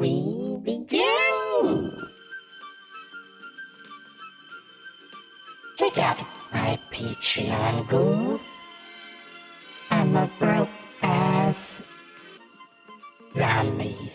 we begin? Check out my Patreon booth. I'm a broke-ass zombie.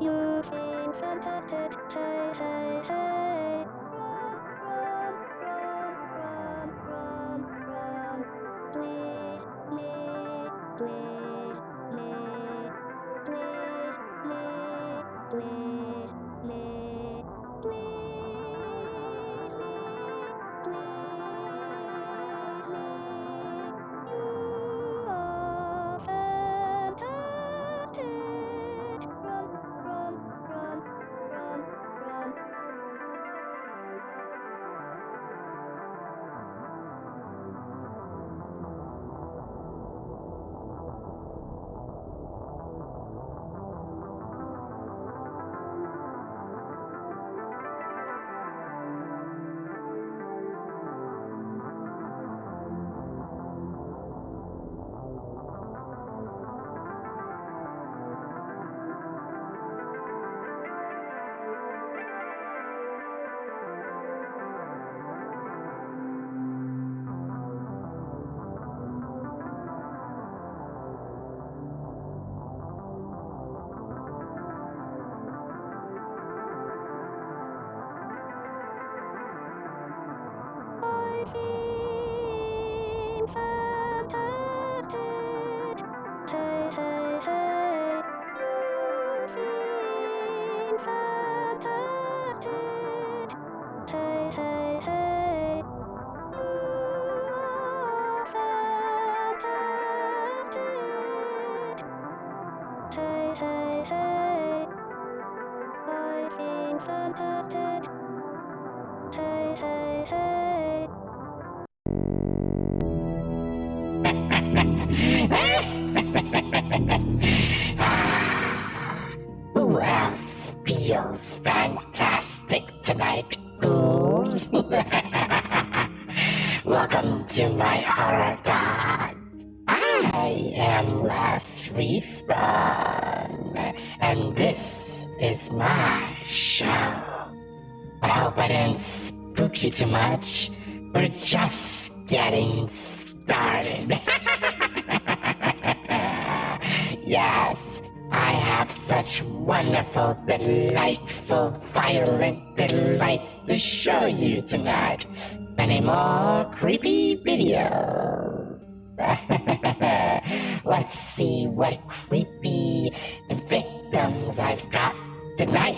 You seem fantastic, hey, hey, hey. Run. Please, me, please, me, please, me, please, me, please, me. You are fantastic. Run. I feel fantastic. Hey, hey, hey. You feel fantastic. Hey, hey, hey. You are fantastic. Hey, hey, hey. I feel fantastic. Hey, hey, hey. Who else feels fantastic tonight, ghouls? Welcome to my Horrorthon. I am LastRespawns, and this is my show. I hope I didn't spook you too much. We're just getting started. Yes, I have such wonderful, delightful, violent delights to show you tonight. Many more creepy videos. Let's see what creepy victims I've got tonight.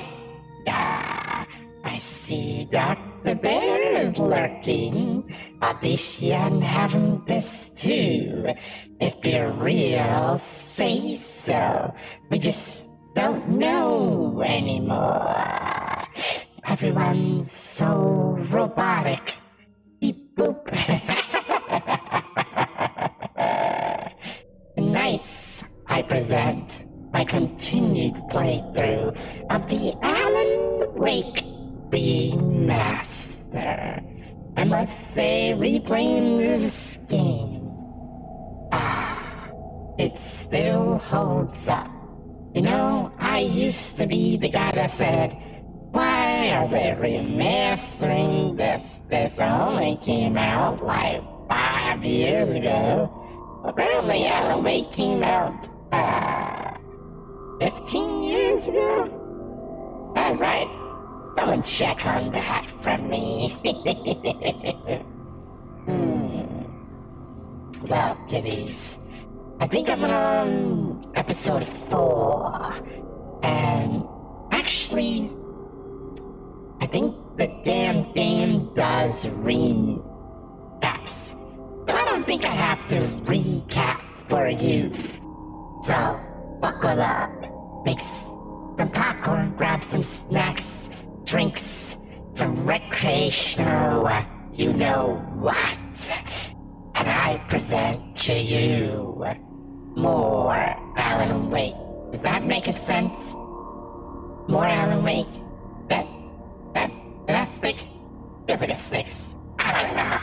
I see Dr. Bear is lurking. Audition having this too. If you're real, say so. We just don't know anymore. Everyone's so robotic. Beep boop. Tonight's I present my continued playthrough of the Alan Wake Remaster. I must say, replaying this game, it still holds up. You know, I used to be the guy that said, why are they remastering this? This only came out like 5 years ago. Apparently Alan Wake came out 15 years ago? Alright, don't check on that from me. Well, kiddies, I think I'm on episode 4. And actually, I think the damn game does recaps. So I don't think I have to recap for you. So, buckle up. Make some popcorn, grab some snacks, drinks, some recreational, you know what. And I present to you more Alan Wake. Does that make sense? More Alan Wake? That stick? Feels like it sticks. I don't know.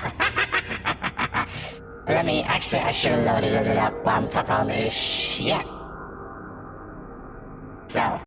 I should have loaded it up while I'm talking all this shit. So,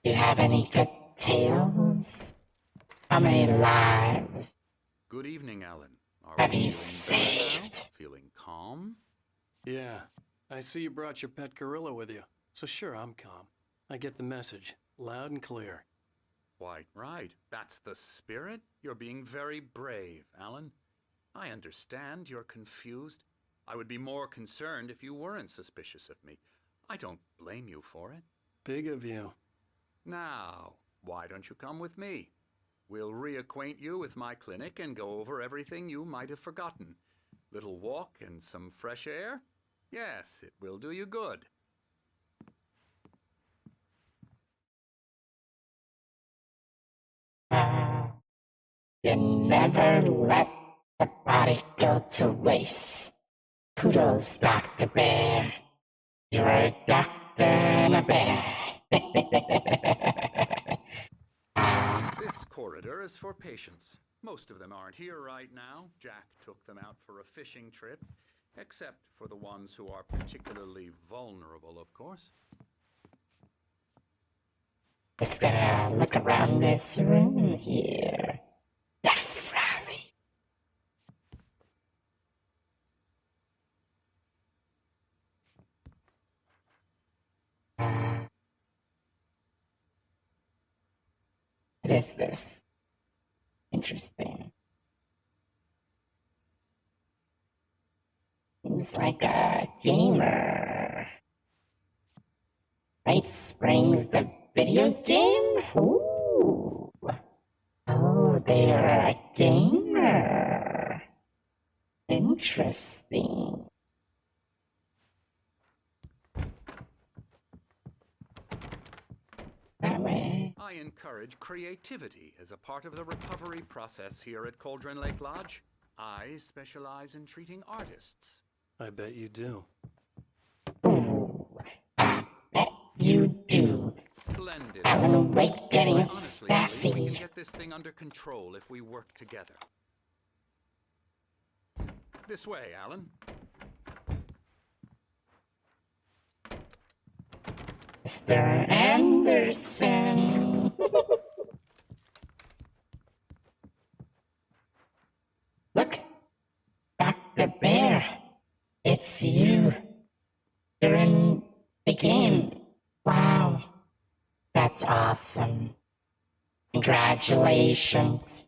Do you have any good tales? How many lives Good evening, Alan. Are have we you feeling better now? saved? Feeling calm? Yeah, I see you brought your pet gorilla with you. So sure, I'm calm. I get the message, loud and clear. Quite right. That's the spirit. You're being very brave, Alan. I understand you're confused. I would be more concerned if you weren't suspicious of me. I don't blame you for it. Big of you. Now, why don't you come with me? We'll reacquaint you with my clinic and go over everything you might have forgotten. Little walk and some fresh air? Yes, it will do you good. You never let the body go to waste. Kudos, Dr. Bear. You're a doctor and a bear. This corridor is for patients. Most of them aren't here right now. Jack took them out for a fishing trip, except for the ones who are particularly vulnerable, of course. Just gonna look around this room here. Death Rally. What is this? Interesting. Seems like a gamer. Night Springs, the video game? Ooh. Oh, they're a gamer. Interesting. That way. I encourage creativity as a part of the recovery process here at Cauldron Lake Lodge. I specialize in treating artists. I bet you do. Ooh, I bet you do. Splendid. Alan Wake getting I honestly believe we can sassy. get this thing under control if we work together. This way, Alan. Mr. Anderson. Look, Dr. Bear, it's you. You're in the game. Wow, that's awesome. Congratulations.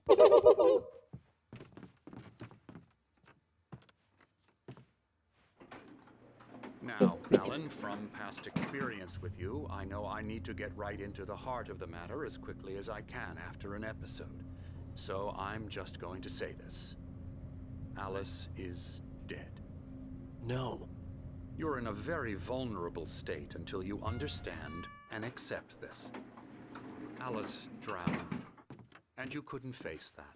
Now, Alan, from past experience with you, I know I need to get right into the heart of the matter as quickly as I can after an episode. So I'm just going to say this. Alice is dead. No. You're in a very vulnerable state until you understand and accept this. Alice drowned, and you couldn't face that.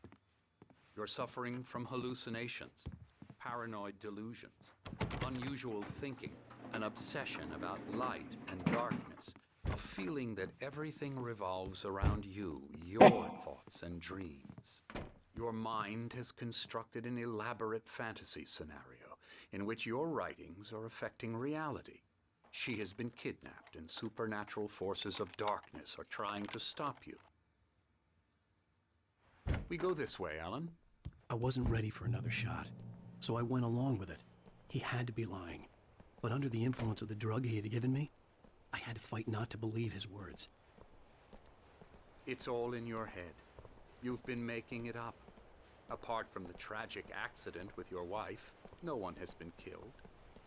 You're suffering from hallucinations, paranoid delusions, unusual thinking, an obsession about light and darkness, a feeling that everything revolves around you, your thoughts and dreams. Your mind has constructed an elaborate fantasy scenario in which your writings are affecting reality. She has been kidnapped, and supernatural forces of darkness are trying to stop you. We go this way, Alan. I wasn't ready for another shot, so I went along with it. He had to be lying. But under the influence of the drug he had given me, I had to fight not to believe his words. It's all in your head. You've been making it up. Apart from the tragic accident with your wife, no one has been killed.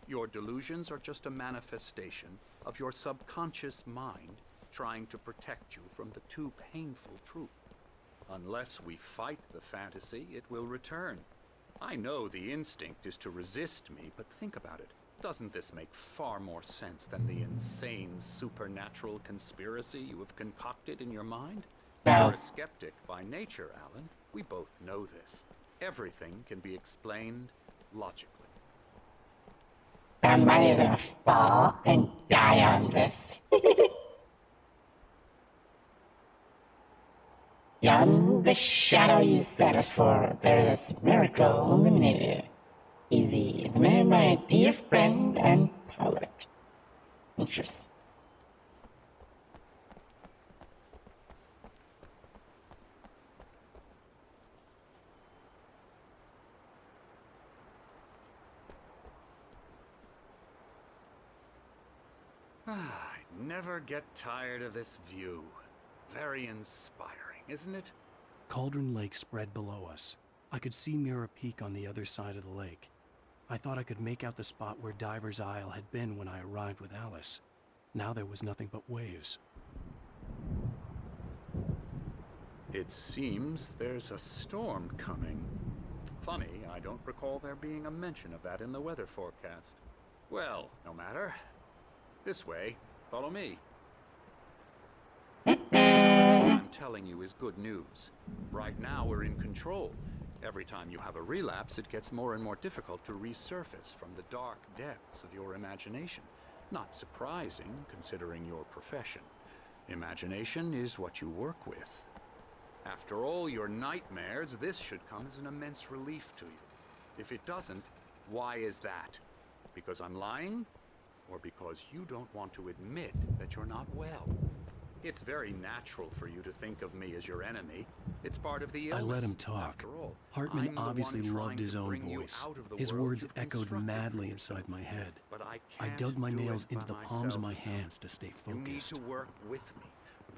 Your delusions are just a manifestation of your subconscious mind trying to protect you from the too painful truth. Unless we fight the fantasy, it will return. I know the instinct is to resist me, but think about it. Doesn't this make far more sense than the insane supernatural conspiracy you have concocted in your mind? No. You're a skeptic by nature, Alan. We both know this. Everything can be explained logically. Somebody's gonna fall and die on this. Beyond the shadow you set us for, there is this miracle illuminated. Easy, made my dear friend and poet. Interesting. I never get tired of this view. Very inspiring, isn't it? Cauldron Lake spread below us. I could see Mirror Peak on the other side of the lake. I thought I could make out the spot where Diver's Isle had been when I arrived with Alice. Now there was nothing but waves. It seems there's a storm coming. Funny, I don't recall there being a mention of that in the weather forecast. Well, no matter. This way. Follow me. What I'm telling you is good news. Right now we're in control. Every time you have a relapse, it gets more and more difficult to resurface from the dark depths of your imagination. Not surprising, considering your profession. Imagination is what you work with. After all your nightmares, this should come as an immense relief to you. If it doesn't, why is that? Because I'm lying? Or because you don't want to admit that you're not well? It's very natural for you to think of me as your enemy. It's part of the illness. I let him talk. After all, Hartman I'm the obviously one trying loved his to own bring you voice. out of the His world words you've echoed constructed madly for inside yourself. my head. But I I can't dug my do nails it into by the palms of my myself. hands to stay You need focused. to work with me.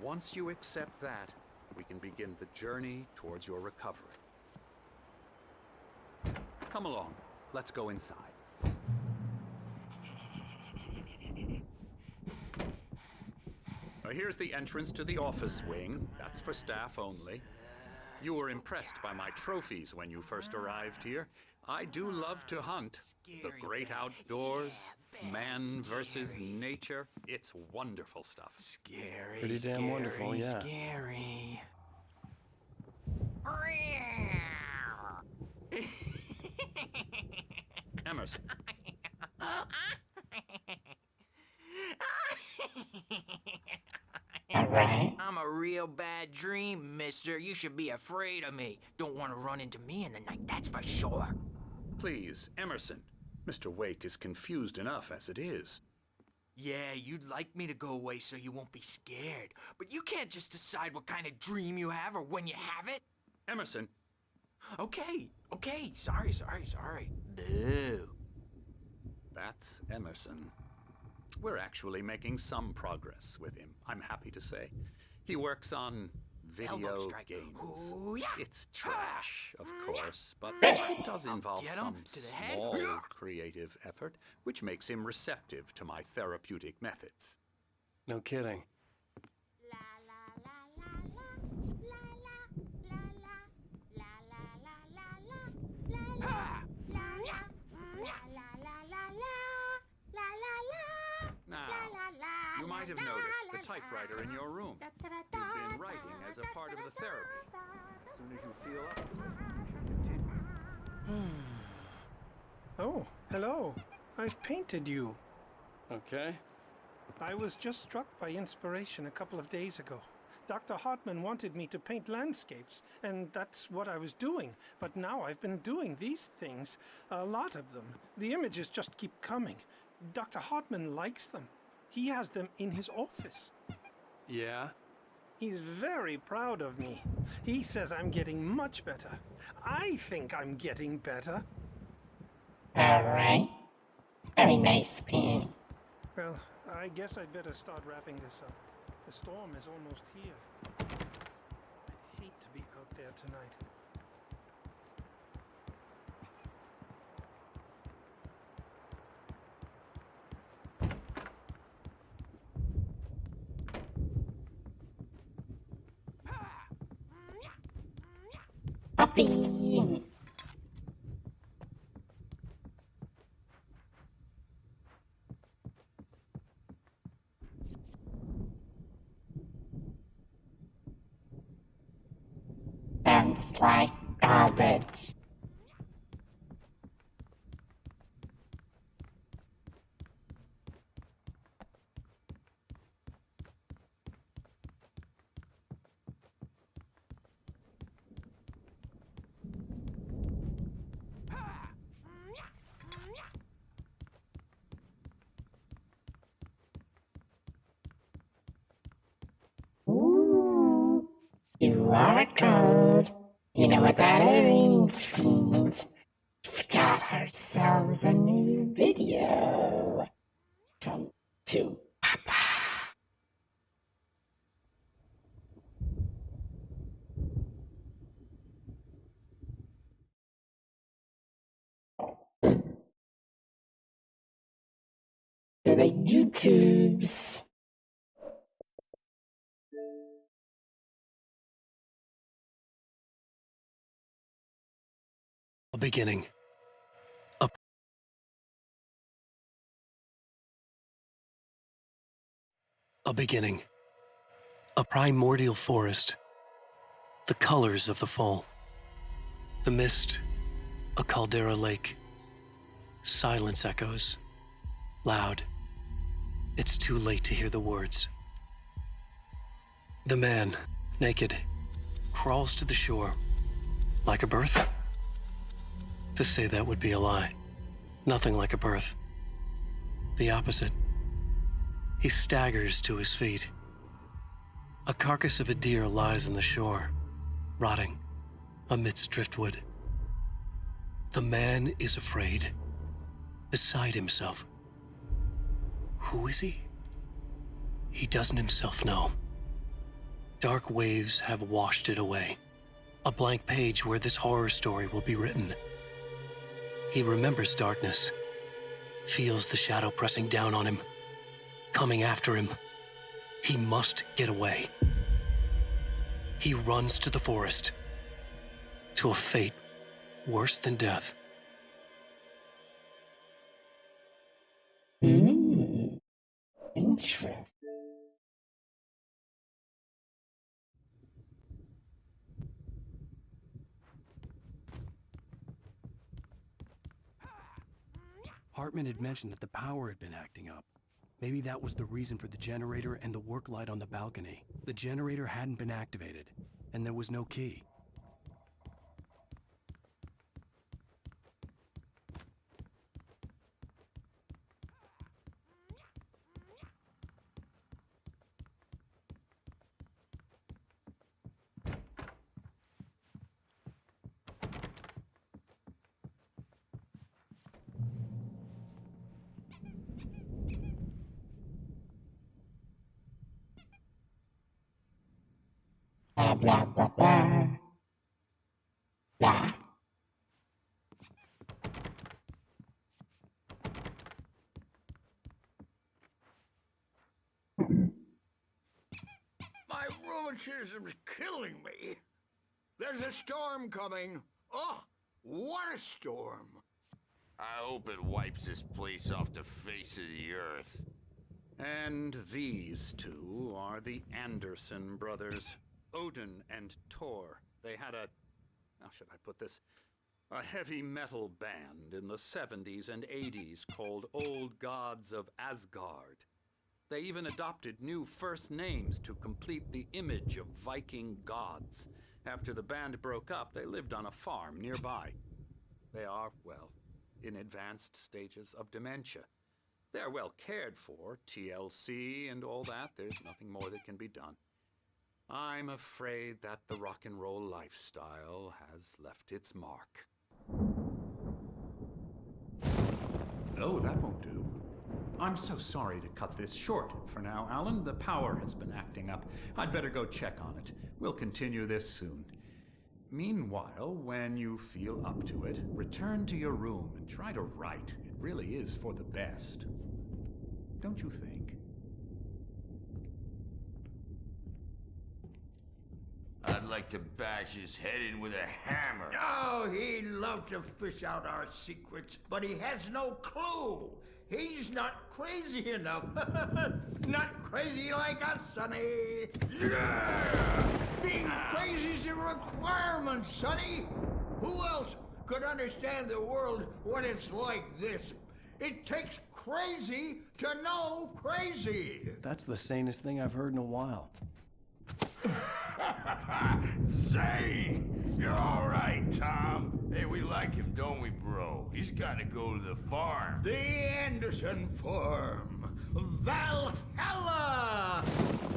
Once you accept that, we can begin the journey towards your recovery. Come along. Let's go inside. Now here's the entrance to the office wing. That's for staff only. You were impressed by my trophies when you first arrived here. I do love to hunt. The great outdoors, man versus nature. It's wonderful stuff. Scary, Pretty damn scary, wonderful, yeah. Scary. Emerson, Alright. I'm a real bad dream, mister. You should be afraid of me. Don't want to run into me in the night, that's for sure. please, Emerson. Mr. Wake is confused enough as it is. Yeah, you'd like me to go away so you won't be scared. But you can't just decide what kind of dream you have or when you have it. Emerson, Okay, sorry. Boo. that's Emerson. We're actually making some progress with him, I'm happy to say. He works on video Elbow strike. games. Ooh, yeah. It's trash, of course, but it does involve Get him some to the head. small creative effort, which makes him receptive to my therapeutic methods. No kidding. Now, you might have noticed the typewriter in your room. You've been writing as a part of the therapy. As soon as you feel up to it, you should continue. Oh, hello. I've painted you. Okay. I was just struck by inspiration a couple of days ago. Dr. Hartman wanted me to paint landscapes, and that's what I was doing. But now I've been doing these things, a lot of them. The images just keep coming. Dr. Hartman likes them. He has them in his office. Yeah? He's very proud of me. He says I'm getting much better. I think I'm getting better. Alright. Very nice painting. Well, I guess I'd better start wrapping this up. The storm is almost here. I'd hate to be out there tonight. Puppy! Sounds like garbage. Ooh, QR code. You know what that means, fiends. We got ourselves a new video. Come to To the YouTubes. A beginning. A beginning. A primordial forest. The colors of the fall. The mist. A caldera lake. Silence echoes. Loud. It's too late to hear the words. The man, naked, crawls to the shore. Like a birth? To say that would be a lie. Nothing like a birth. The opposite. He staggers to his feet. A carcass of a deer lies on the shore, rotting amidst driftwood. The man is afraid, beside himself. Who is he? He doesn't himself know. Dark waves have washed it away. A blank page where this horror story will be written. He remembers darkness, feels the shadow pressing down on him, coming after him. He must get away. He runs to the forest, to a fate worse than death. Interesting. Hartman had mentioned that the power had been acting up. Maybe that was the reason for the generator and the work light on the balcony. The generator hadn't been activated, and there was no key. Blah, blah, blah, blah. Blah. My rheumatism's killing me. There's a storm coming. Oh, what a storm. I hope it wipes this place off the face of the earth. And these two are the Anderson brothers, Odin and Thor. They had a, how should I put this? A heavy metal band in the 70s and 80s called Old Gods of Asgard. They even adopted new first names to complete the image of Viking gods. After the band broke up, they lived on a farm nearby. They are, well, in advanced stages of dementia. They're well cared for, TLC and all that. There's nothing more that can be done. I'm afraid that the rock and roll lifestyle has left its mark. Oh, that won't do. I'm so sorry to cut this short for now, Alan. The power has been acting up. I'd better go check on it. We'll continue this soon. Meanwhile, when you feel up to it, return to your room and try to write. It really is for the best. Don't you think? I'd like to bash his head in with a hammer. Oh, he'd love to fish out our secrets, but he has no clue. He's not crazy enough. Not crazy like us, Sonny. Yeah! Being crazy's a requirement, Sonny. Who else could understand the world when it's like this? It takes crazy to know crazy. That's the sanest thing I've heard in a while. Zane! You're all right, Tom. Hey, we like him, don't we, bro? He's got to go to the farm. The Anderson Farm. Valhalla!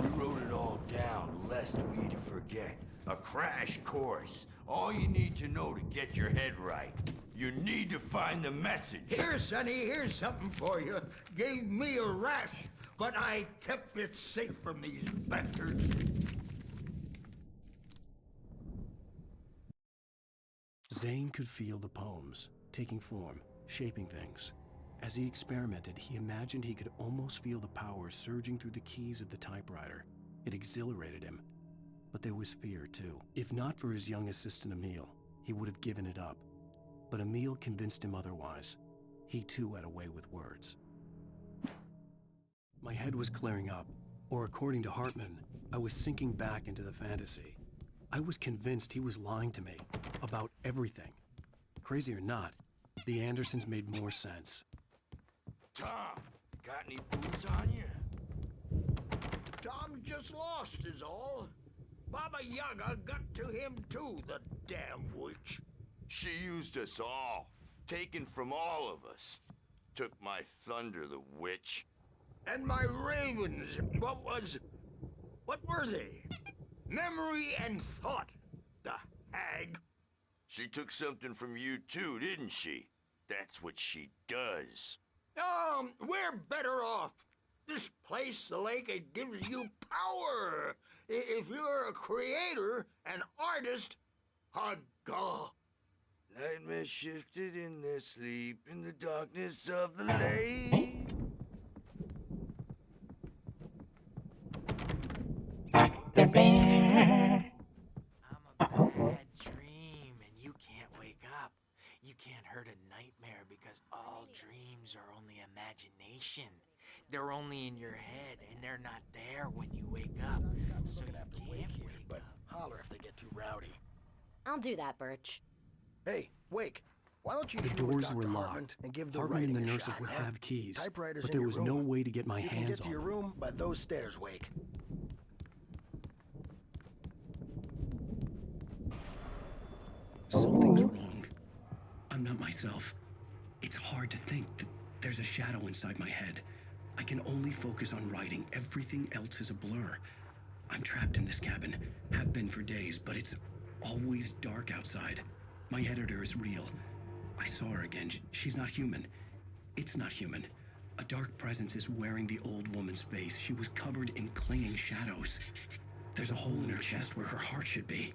We wrote it all down, lest we forget. A crash course. All you need to know to get your head right. You need to find the message. Here, Sonny, here's something for you. Gave me a rash but I kept it safe from these bastards. Zane could feel the poems, taking form, shaping things. As he experimented, he imagined he could almost feel the power surging through the keys of the typewriter. It exhilarated him. But there was fear, too. If not for his young assistant Emil, he would have given it up. But Emil convinced him otherwise. He too had a way with words. My head was clearing up, or according to Hartman, I was sinking back into the fantasy. I was convinced he was lying to me about everything. Crazy or not, the Andersons made more sense. Tom, got any booze on you? Tom's just lost is all. Baba Yaga got to him too, the damn witch. She used us all, taken from all of us. Took my thunder, the witch. And my ravens, what were they? Memory and thought, the hag. She took something from you too, didn't she? That's what she does. We're better off. This place, the lake, it gives you power. If you're a creator, an artist, a god. Nightmare shifted in their sleep in the darkness of the lake. Dr. Bear. I'm a bad dream, and you can't wake up. You can't hurt a nightmare because all dreams are only imagination. They're only in your head, and they're not there when you wake up. So you can't wake but up. holler if they get too rowdy. I'll do that, Birch. Hey, Wake, why don't you The humor doors Dr. were Hartman locked. and give the Hartman and the writing a nurses shot, would huh? have keys, Typewriters but in there your was no room. way to get my You can hands get to on your them. room by those stairs, Wake. Something's wrong. I'm not myself. It's hard to think that there's a shadow inside my head. I can only focus on writing. Everything else is a blur. I'm trapped in this cabin, have been for days, but it's always dark outside. My editor is real. I saw her again. She's not human. It's not human. A dark presence is wearing the old woman's face. She was covered in clinging shadows. There's a hole in her chest where her heart should be.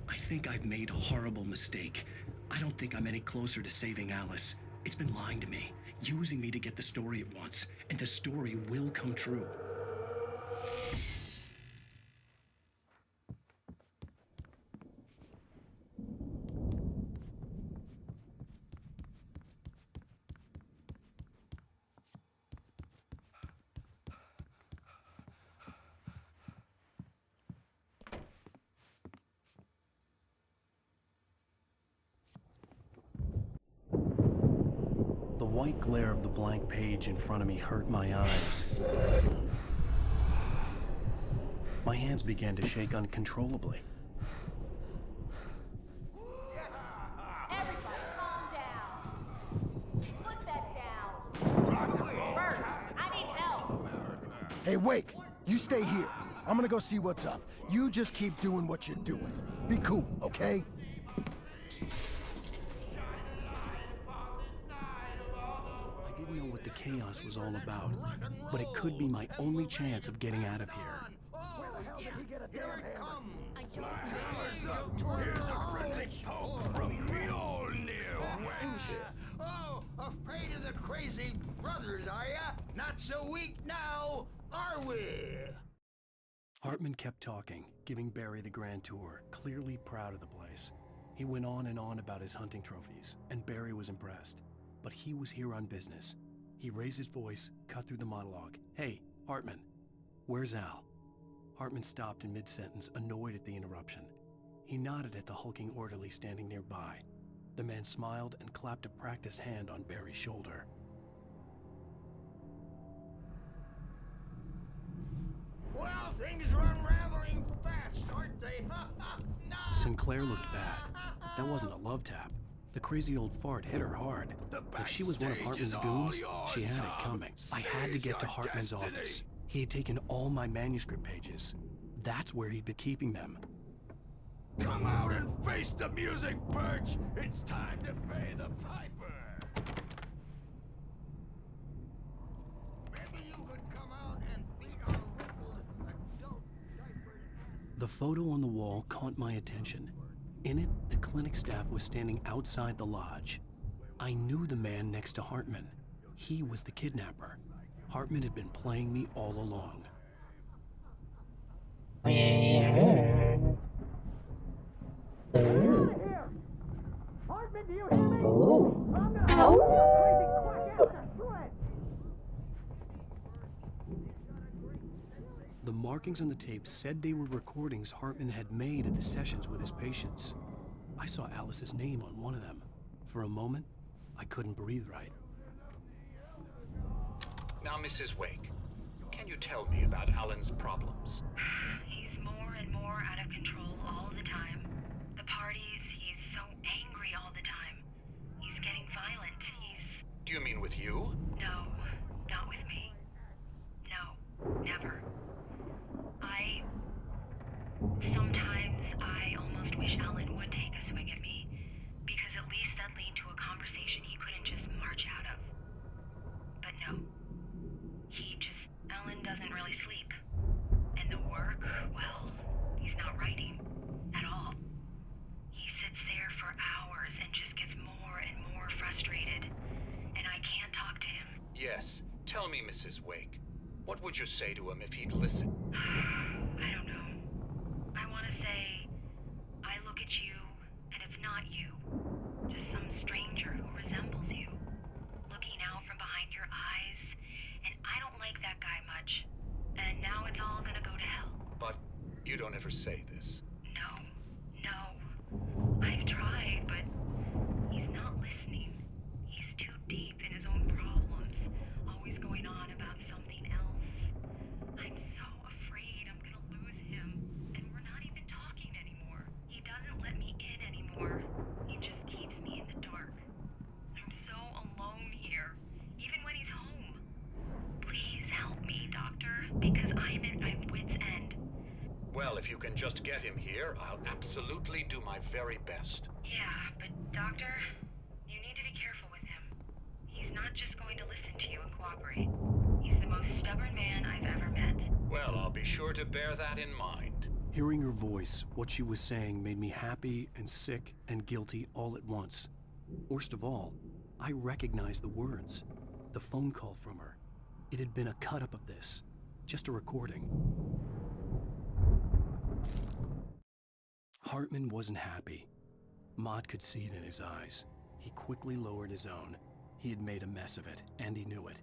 I think I've made a horrible mistake. I don't think I'm any closer to saving Alice. It's been lying to me, using me to get the story it wants, and the story will come true. The white glare of the blank page in front of me hurt my eyes. My hands began to shake uncontrollably. Everybody, calm down. Put that down. Bert, I need help. Hey, Wake, you stay here. I'm gonna go see what's up. You just keep doing what you're doing. Be cool, okay? I didn't know what the chaos was all about, but it could be my only chance of getting out of here. Here it comes. Here's a friendly poke from Mjolnir, wench. Oh, afraid of the crazy brothers, are ya? Not so weak now, are we? Hartman kept talking, giving Barry the grand tour, clearly proud of the place. He went on and on about his hunting trophies, and Barry was impressed. But he was here on business. He raised his voice, cut through the monologue. Hey, Hartman, where's Al? Hartman stopped in mid-sentence, annoyed at the interruption. He nodded at the hulking orderly standing nearby. The man smiled and clapped a practiced hand on Barry's shoulder. Well, things are unraveling fast, aren't they? No. Sinclair looked bad. That wasn't a love tap. The crazy old fart hit her hard. If she was one of Hartman's goons, she had it coming. I had to get to Hartman's office. He had taken all my manuscript pages. That's where he'd been keeping them. Come out and face the music, Birch! It's time to pay the piper! The photo on the wall caught my attention. In it, the clinic staff was standing outside the lodge. I knew the man next to Hartman. He was the kidnapper. Hartman had been playing me all along. Hartman, do you hear me? I'm not crazy quack ass threat. The markings on the tape said they were recordings Hartman had made at the sessions with his patients. I saw Alice's name on one of them. For a moment, I couldn't breathe right. Now, Mrs. Wake, can you tell me about Alan's problems? He's more and more out of control all the time. The parties, he's so angry all the time. He's getting violent. Do you mean with you? No, not with me. No, never. Sometimes I almost wish Alan would take a swing at me, because at least that lead to a conversation he couldn't just march out of. But no. Alan doesn't really sleep. And the work, well, he's not writing at all. He sits there for hours and just gets more and more frustrated. And I can't talk to him. Yes. Tell me, Mrs. Wake. What would you say to him if he'd listen? I don't know. I want to say, I look at you, and it's not you. Just some stranger who resembles you. Looking out from behind your eyes. And I don't like that guy much. And now it's all gonna go to hell. But you don't ever say this. No. I've tried, but he's not listening. He's too deep in his own problems. Always going on about something else. I'm so afraid I'm gonna lose him. And we're not even talking anymore. He doesn't let me in anymore. He just keeps me in the dark. I'm so alone here. Even when he's home. Please help me, Doctor, because I'm at my wit's end. Well, if you can just get him here, I'll absolutely do my very best. Yeah, but Doctor, you need to be careful with him. He's not just going to listen to you and cooperate. He's the most stubborn man I've ever met. Well, I'll be sure to bear that in mind. Hearing her voice, what she was saying made me happy and sick and guilty all at once. Worst of all, I recognized the words. The phone call from her. It had been a cut-up of this. Just a recording. Hartman wasn't happy. Maud could see it in his eyes. He quickly lowered his own. He had made a mess of it, and he knew it.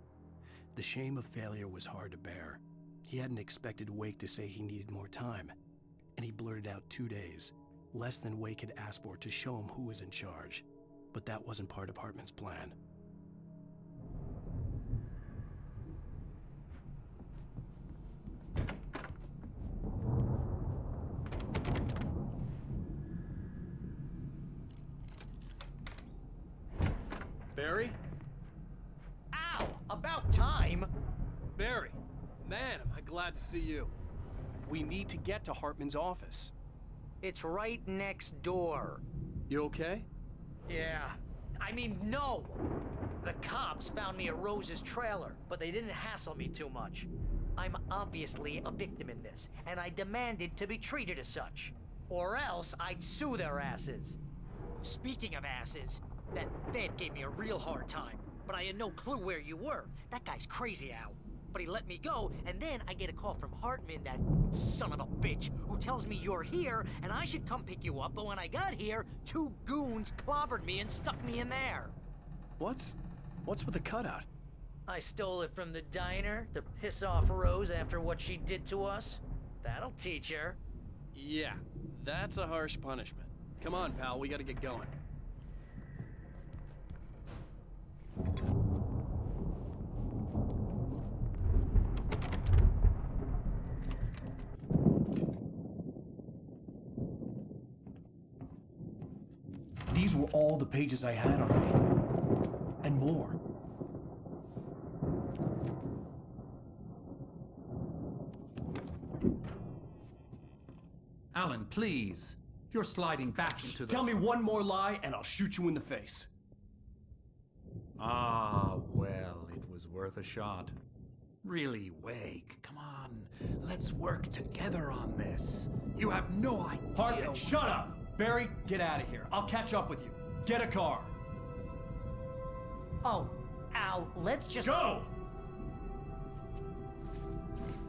The shame of failure was hard to bear. He hadn't expected Wake to say he needed more time, and he blurted out 2 days, less than Wake had asked for to show him who was in charge. But that wasn't part of Hartman's plan. Barry? Ow! About time! Barry, man, am I glad to see you. We need to get to Hartman's office. It's right next door. You okay? Yeah. I mean, no! The cops found me at Rose's trailer, but they didn't hassle me too much. I'm obviously a victim in this, and I demanded to be treated as such. Or else I'd sue their asses. Speaking of asses, that Fed gave me a real hard time, but I had no clue where you were. That guy's crazy, Al. But he let me go, and then I get a call from Hartman, that son of a bitch, who tells me you're here, and I should come pick you up, but when I got here, 2 goons clobbered me and stuck me in there. What's with the cutout? I stole it from the diner to piss off Rose after what she did to us. That'll teach her. Yeah, that's a harsh punishment. Come on, pal, we gotta get going. These were all the pages I had on me. And more. Alan, please. You're sliding back into the... Tell me one more lie and I'll shoot you in the face. Ah, well, it was worth a shot. Really, Wake, come on. Let's work together on this. You have no idea. Hartman, shut up! Barry, get out of here. I'll catch up with you. Get a car. Oh, Al, let's just go!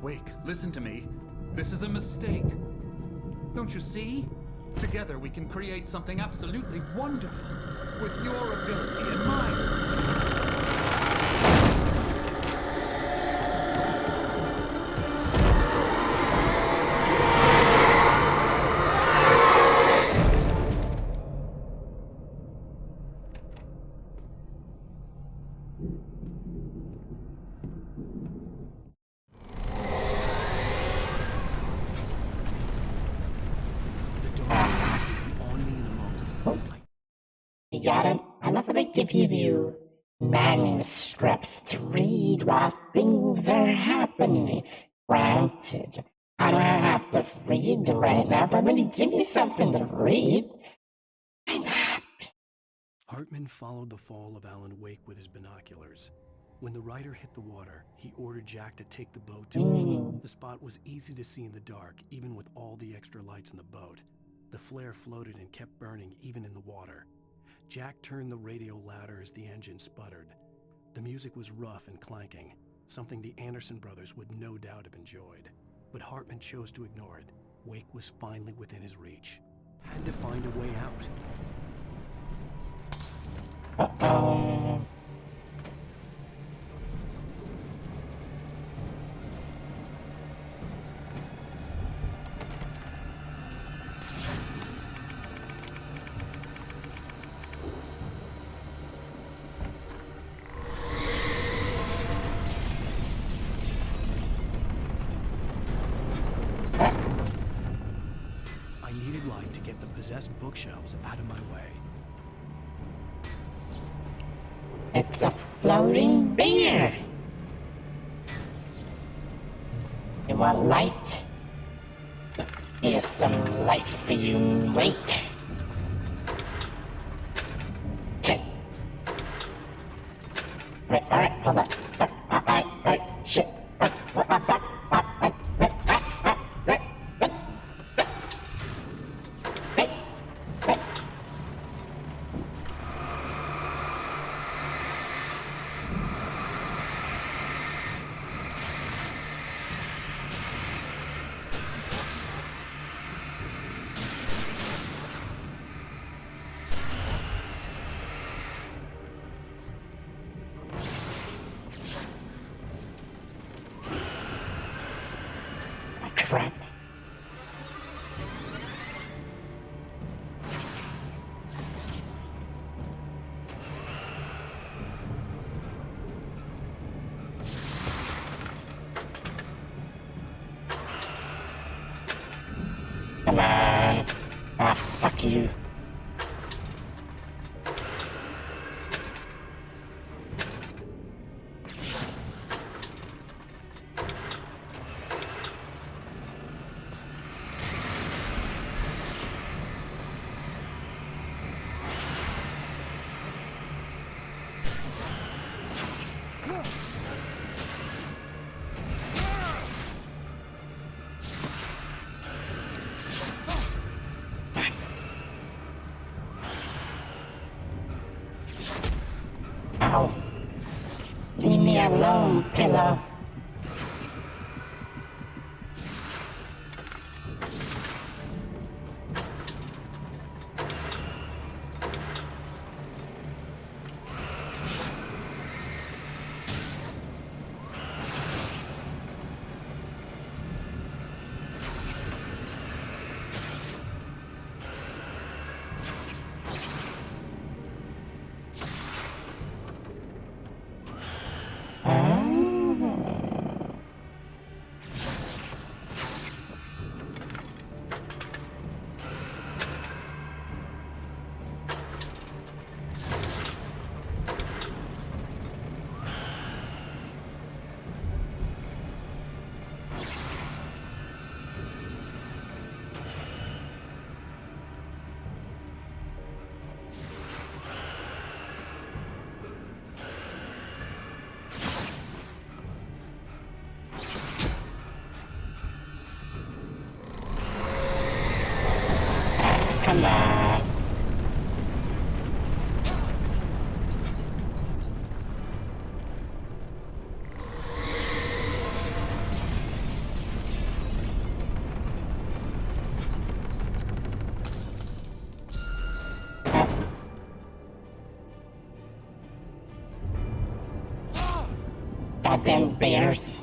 Wake, listen to me. This is a mistake. Don't you see? Together we can create something absolutely wonderful. With your ability and mine. You got him? I love how they give you manuscripts to read while things are happening. Granted, I don't have to read right now, but when you give me something to read, why not? Hartman followed the fall of Alan Wake with his binoculars. When the rider hit the water, he ordered Jack to take the boat to him. The spot was easy to see in the dark, even with all the extra lights in the boat. The flare floated and kept burning even in the water. Jack turned the radio louder as the engine sputtered. The music was rough and clanking, something the Anderson brothers would no doubt have enjoyed. But Hartman chose to ignore it. Wake was finally within his reach. Had to find a way out. Uh-oh. I needed light to get the possessed bookshelves out of my way. It's a floating bear. You want light? Here's some light for you, Wake. Shit. Alright, hold on. Alright, shit. Crap. Come on. Ah, fuck you. Ow. Leave me alone, pillow. Come on. Goddamn bears.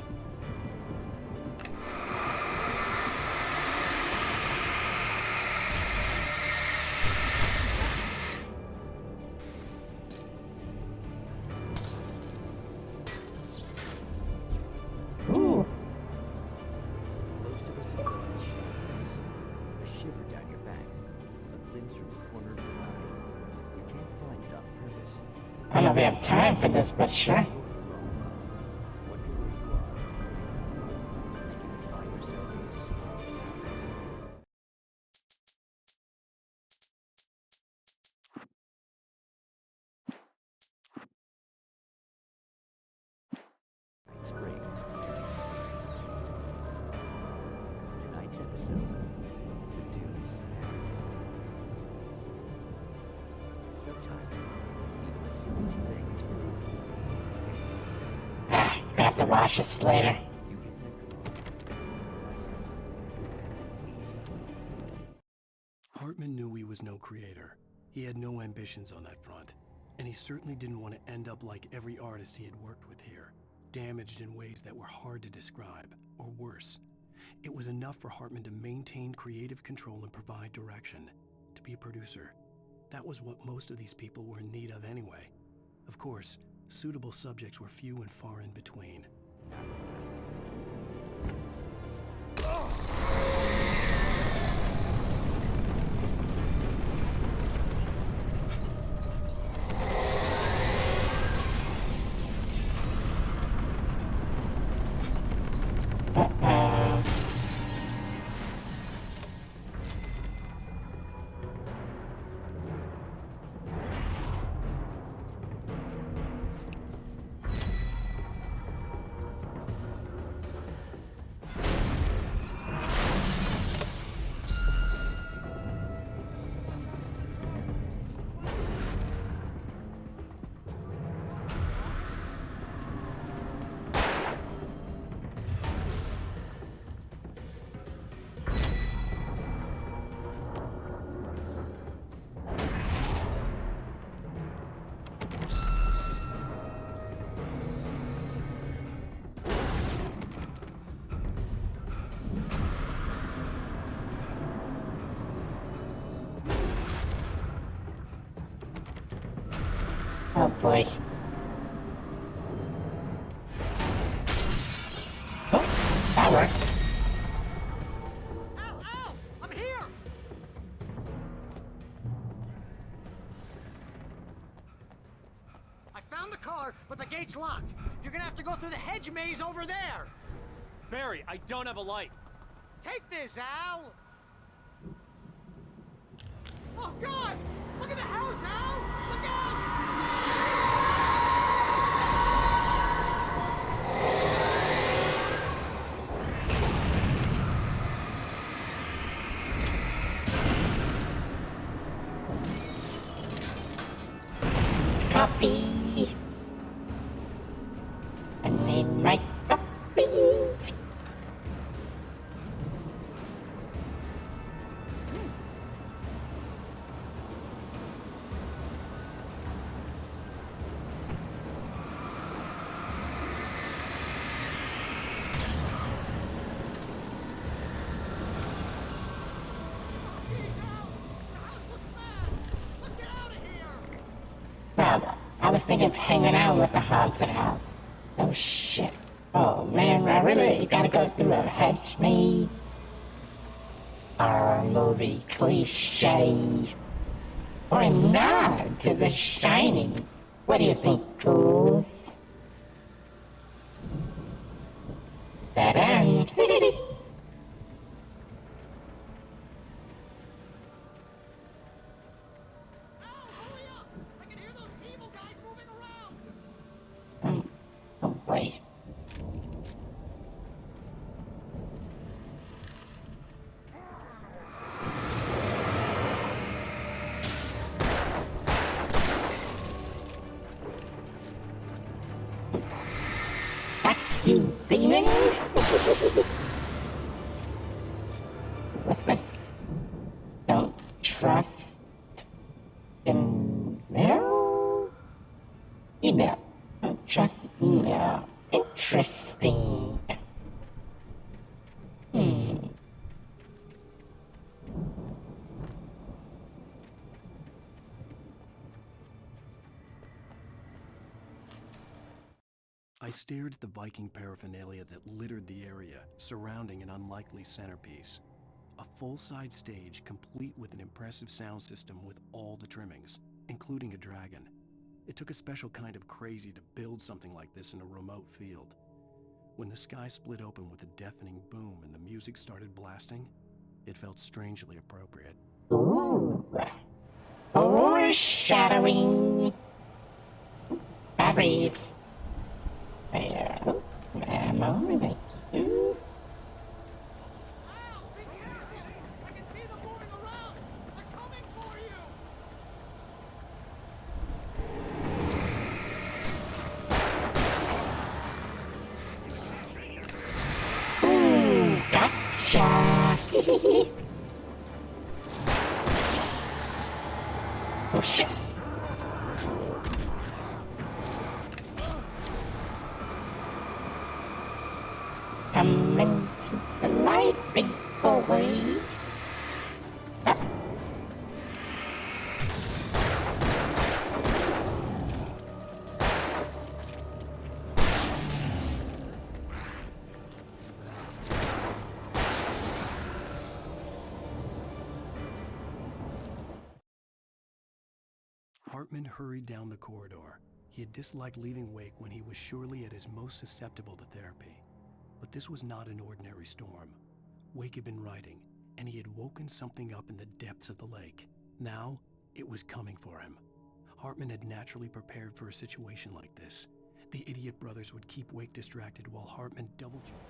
Ooh. Most of us are going to a shiver down your back, a glimpse from the corner of your eye. You can't find it on purpose. I don't know if we have time for this, but sure. Wonder where you are. And you find yourself in a small town. Springs. Tonight's episode, the Dunes. Sometimes, even the simplest thing is proof. Ah, gonna have to watch this later. You get Hartman knew he was no creator. He had no ambitions on that front. And he certainly didn't want to end up like every artist he had worked with here, damaged in ways that were hard to describe, or worse. It was enough for Hartman to maintain creative control and provide direction, to be a producer. That was what most of these people were in need of anyway. Of course, suitable subjects were few and far in between. Oh boy. Oh, that worked. Al! Al! I'm here! I found the car, but the gate's locked. You're gonna have to go through the hedge maze over there. Barry, I don't have a light. Take this, Al! Oh, God! Look at the house, Al! Look out! Coffee. I need my coffee. No, I was thinking of hanging out with the haunted house. Oh shit. Oh man, I really gotta go through a hedge maze. Horror movie cliche. Or a nod to The Shining. What do you think, ghouls? That end. Oh boy. don't trust email. Email. I don't trust email. Interesting. I stared at the Viking paraphernalia that littered the area, surrounding an unlikely centerpiece. A full-size stage complete with an impressive sound system with all the trimmings, including a dragon. It took a special kind of crazy to build something like this in a remote field. When the sky split open with a deafening boom and the music started blasting, it felt strangely appropriate. Ooh. Foreshadowing. Batteries. There. Ammo. Thank you. I can see them moving around! They're coming for you! Ooh, gotcha. Oh shit. Come into the light, big boy. Hartman hurried down the corridor. He had disliked leaving Wake when he was surely at his most susceptible to therapy. But this was not an ordinary storm. Wake had been writing, and he had woken something up in the depths of the lake. Now, it was coming for him. Hartman had naturally prepared for a situation like this. The idiot brothers would keep Wake distracted while Hartman double-checked.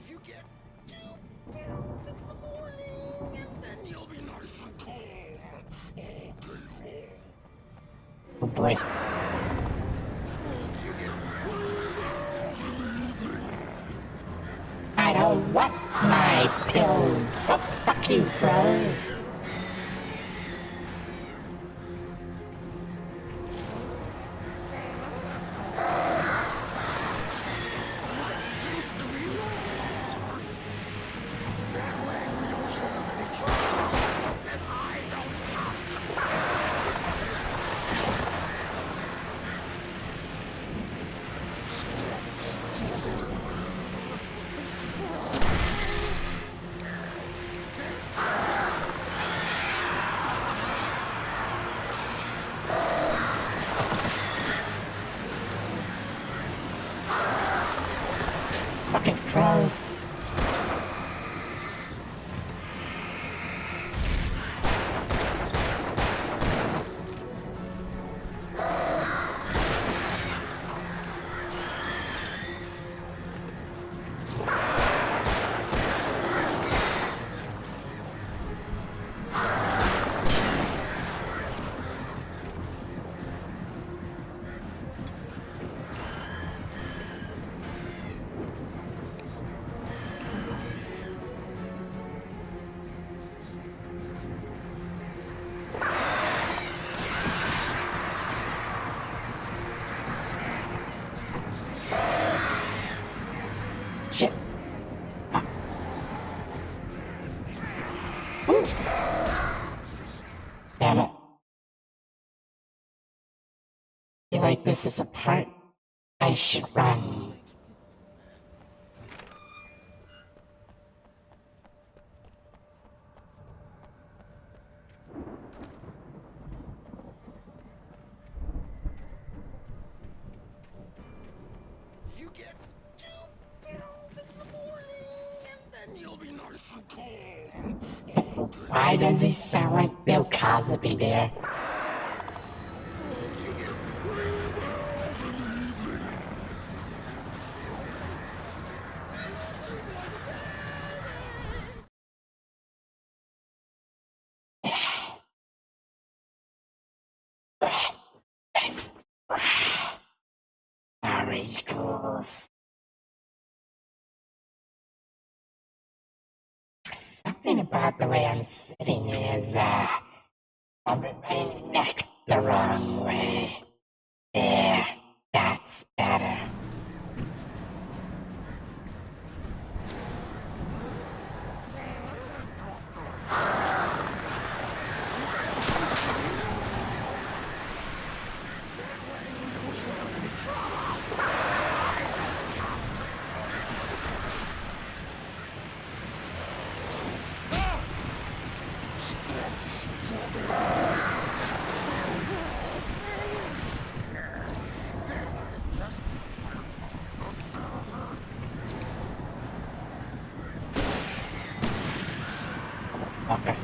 You get 2 pills in the morning, and then you'll be nice and calm all day long. Oh boy. You get 3 pills in the evening. I don't want my pills. Oh, fuck you, crows. Fucking crows. Shit. Ooh. Damn it. I feel like this is a part I should run. You You get 2 pills in the morning, and then you'll be nice and calm. Why does he sound like Bill Cosby there? You get 3 pills in the evening. And you'll sleep like a Sorry, ghouls. Something about the way I'm sitting is, rubbing my neck the wrong way. There, that's better. Okay.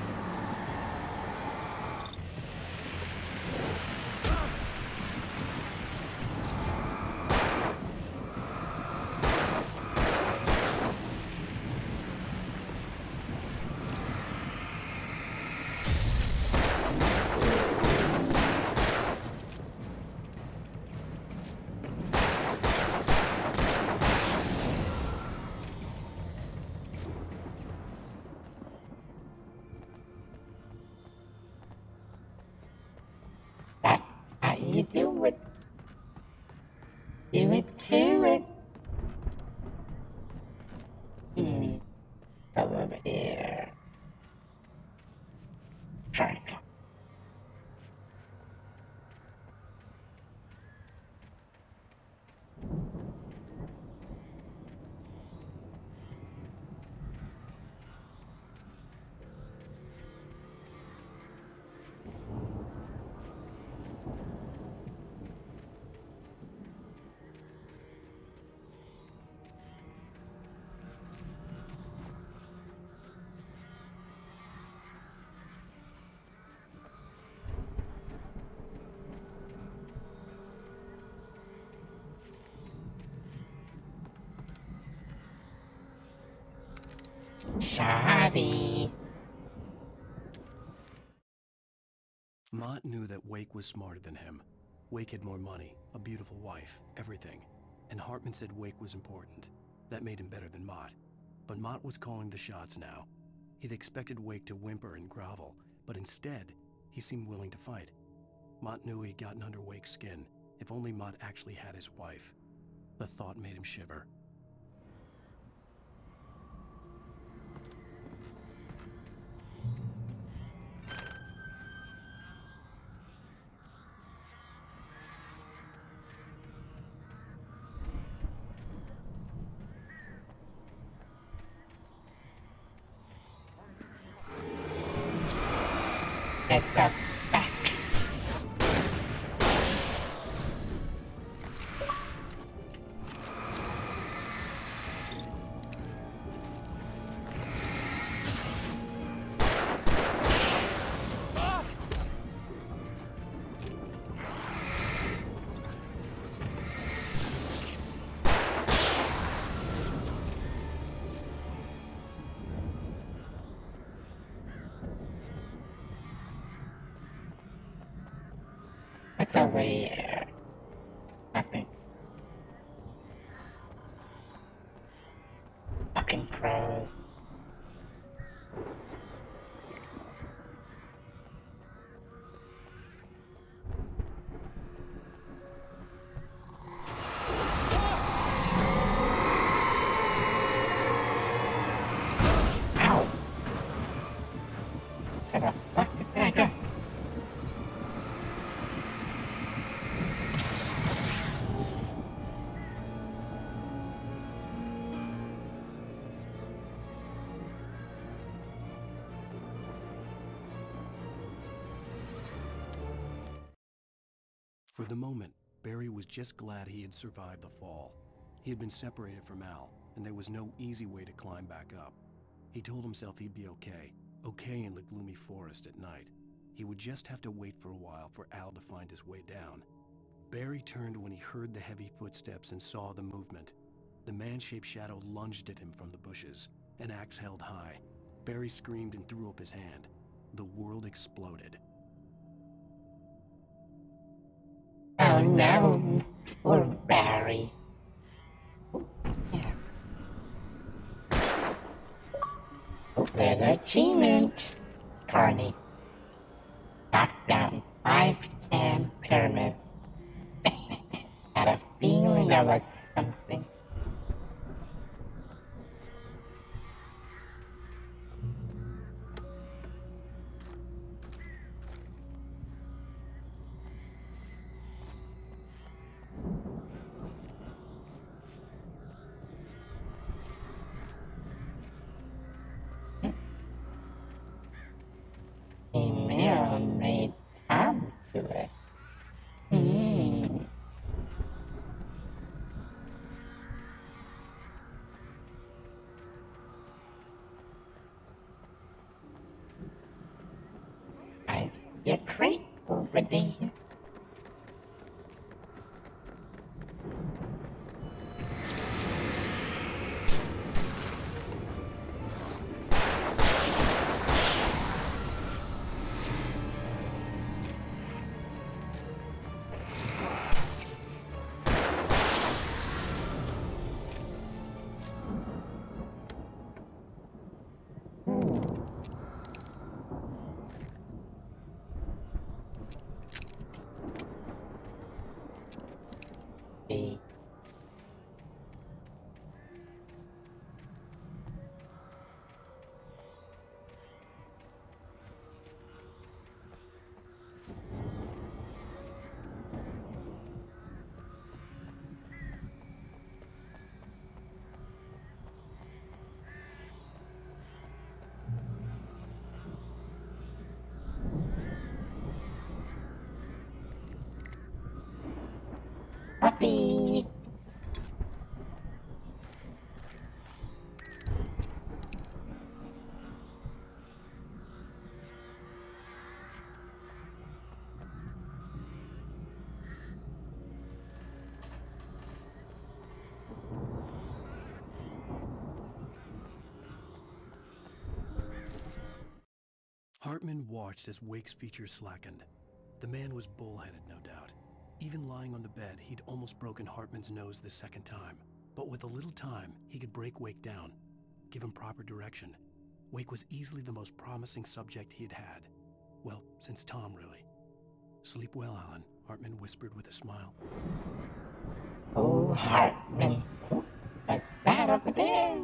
That's how you do it. Do it to it. Come over here. Try to come. Shoddy. Mott knew that Wake was smarter than him. Wake had more money, a beautiful wife, everything. And Hartman said Wake was important. That made him better than Mott. But Mott was calling the shots now. He'd expected Wake to whimper and grovel, but instead, he seemed willing to fight. Mott knew he'd gotten under Wake's skin. If only Mott actually had his wife. The thought made him shiver. Get that back. What's over here? Nothing. Fucking crows. Ow! Where the fuck did that go? For the moment, Barry was just glad he had survived the fall. He had been separated from Al, and there was no easy way to climb back up. He told himself he'd be okay in the gloomy forest at night. He would just have to wait for a while for Al to find his way down. Barry turned when he heard the heavy footsteps and saw the movement. The man-shaped shadow lunged at him from the bushes, an axe held high. Barry screamed and threw up his hand. The world exploded. Oh no, poor Barry. Oh, there's an achievement. Carney. Knock down 5 pyramids. Had a feeling there was something. Email made Tom do it. I see a crate over there. Puppy! Hartman watched as Wake's features slackened. The man was bullheaded, no doubt. Even lying on the bed, he'd almost broken Hartman's nose the second time. But with a little time, he could break Wake down, give him proper direction. Wake was easily the most promising subject he'd had. Well, since Tom, really. Sleep well, Alan, Hartman whispered with a smile. Oh, Hartman. What's that over there?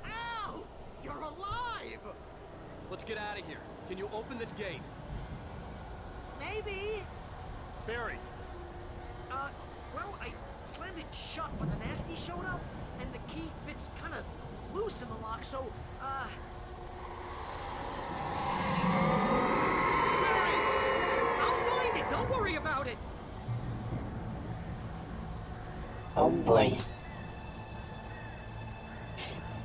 Al! You're alive! Let's get out of here. Can you open this gate? Maybe. Barry! Well, I slammed it shut when the nasty showed up, and the key fits kind of loose in the lock, so, Barry! I'll find it! Don't worry about it! Oh boy.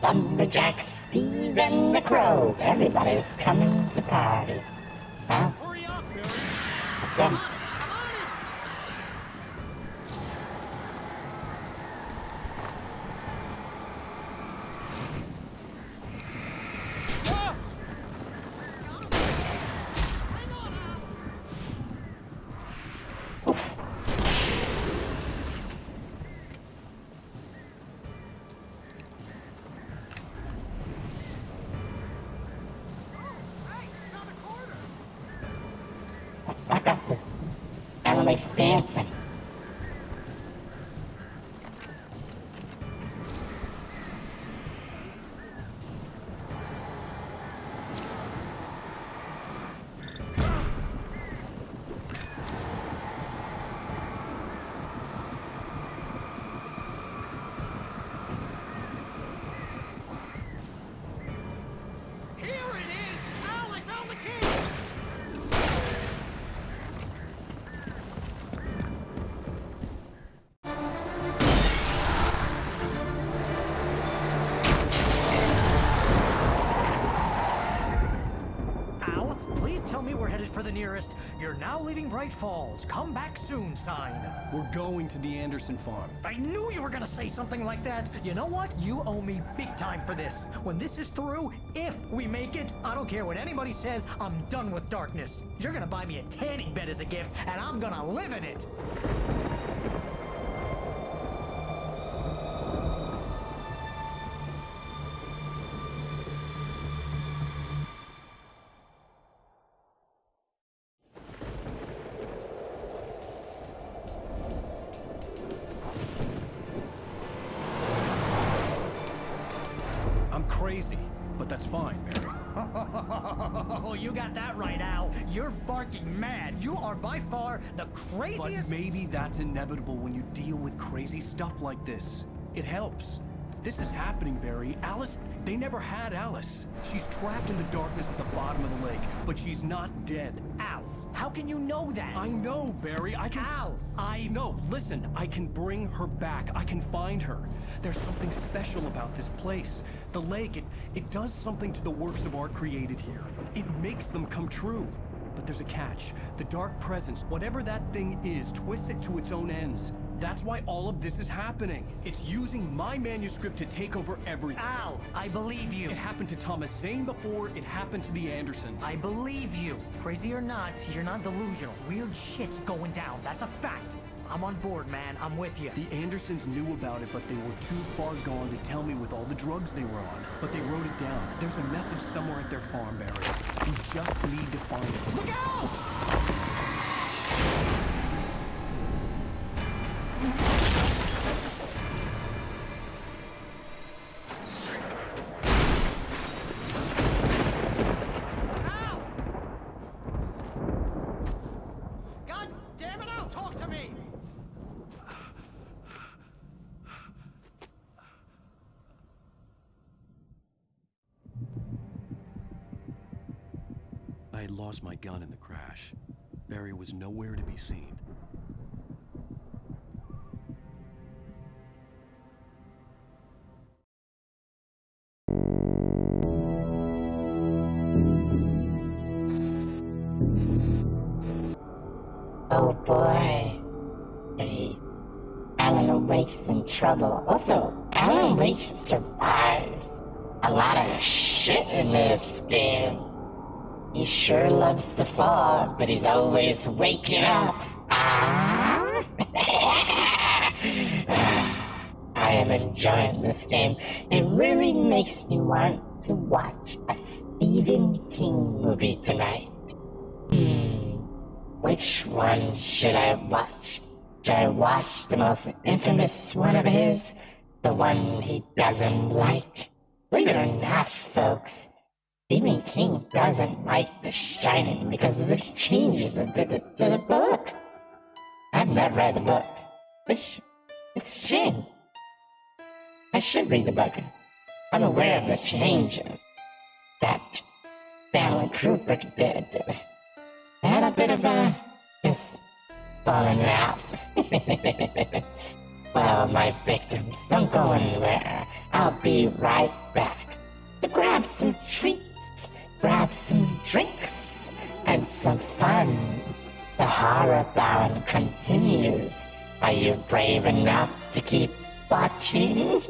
Lumberjack Steve and the Crows. Everybody's coming to party. Huh? Hurry up, Barry! Let's go. Fuck up this animate's dancing. for the nearest "You're now leaving Bright Falls. Come back soon" sign. We're going to the Anderson farm. I knew you were gonna say something like that. You know what? You owe me big time for this. When this is through, if we make it, I don't care what anybody says, I'm done with darkness. You're gonna buy me a tanning bed as a gift, and I'm gonna live in it. Crazy, but that's fine, Barry. Oh, you got that right, Al. You're barking mad. You are by far the craziest. But maybe that's inevitable when you deal with crazy stuff like this. It helps. This is happening, Barry. Alice, they never had Alice. She's trapped in the darkness at the bottom of the lake, but she's not dead. Al, how can you know that? I know, Barry. I can... Al, No, listen. I can bring her back. I can find her. There's something special about this place. The lake, it does something to the works of art created here. It makes them come true. But there's a catch. The dark presence, whatever that thing is, twists it to its own ends. That's why all of this is happening. It's using my manuscript to take over everything. Al, I believe you. It happened to Thomas Zane before, it happened to the Andersons. I believe you. Crazy or not, you're not delusional. Weird shit's going down. That's a fact. I'm on board, man. I'm with you. The Andersons knew about it, but they were too far gone to tell me with all the drugs they were on. But they wrote it down. There's a message somewhere at their farm, Barry. We just need to find it. Look out! I had lost my gun in the crash. Barry was nowhere to be seen. Oh boy. Alan Wake is in trouble. Also, Alan Wake survives a lot of shit in this game. He sure loves to fall, but he's always waking up. I am enjoying this game. It really makes me want to watch a Stephen King movie tonight. Which one should I watch? Should I watch the most infamous one of his? The one he doesn't like? Believe it or not, folks, Stephen King doesn't like The Shining because of the changes to the book. I've not read the book, which is a shame. I should read the book. I'm aware of the changes that Alan Kubrick did. I had a bit of a falling out. Well, my victims, don't go anywhere. I'll be right back to grab some treats, grab some drinks, and some fun. The Horrorthon continues. Are you brave enough to keep watching?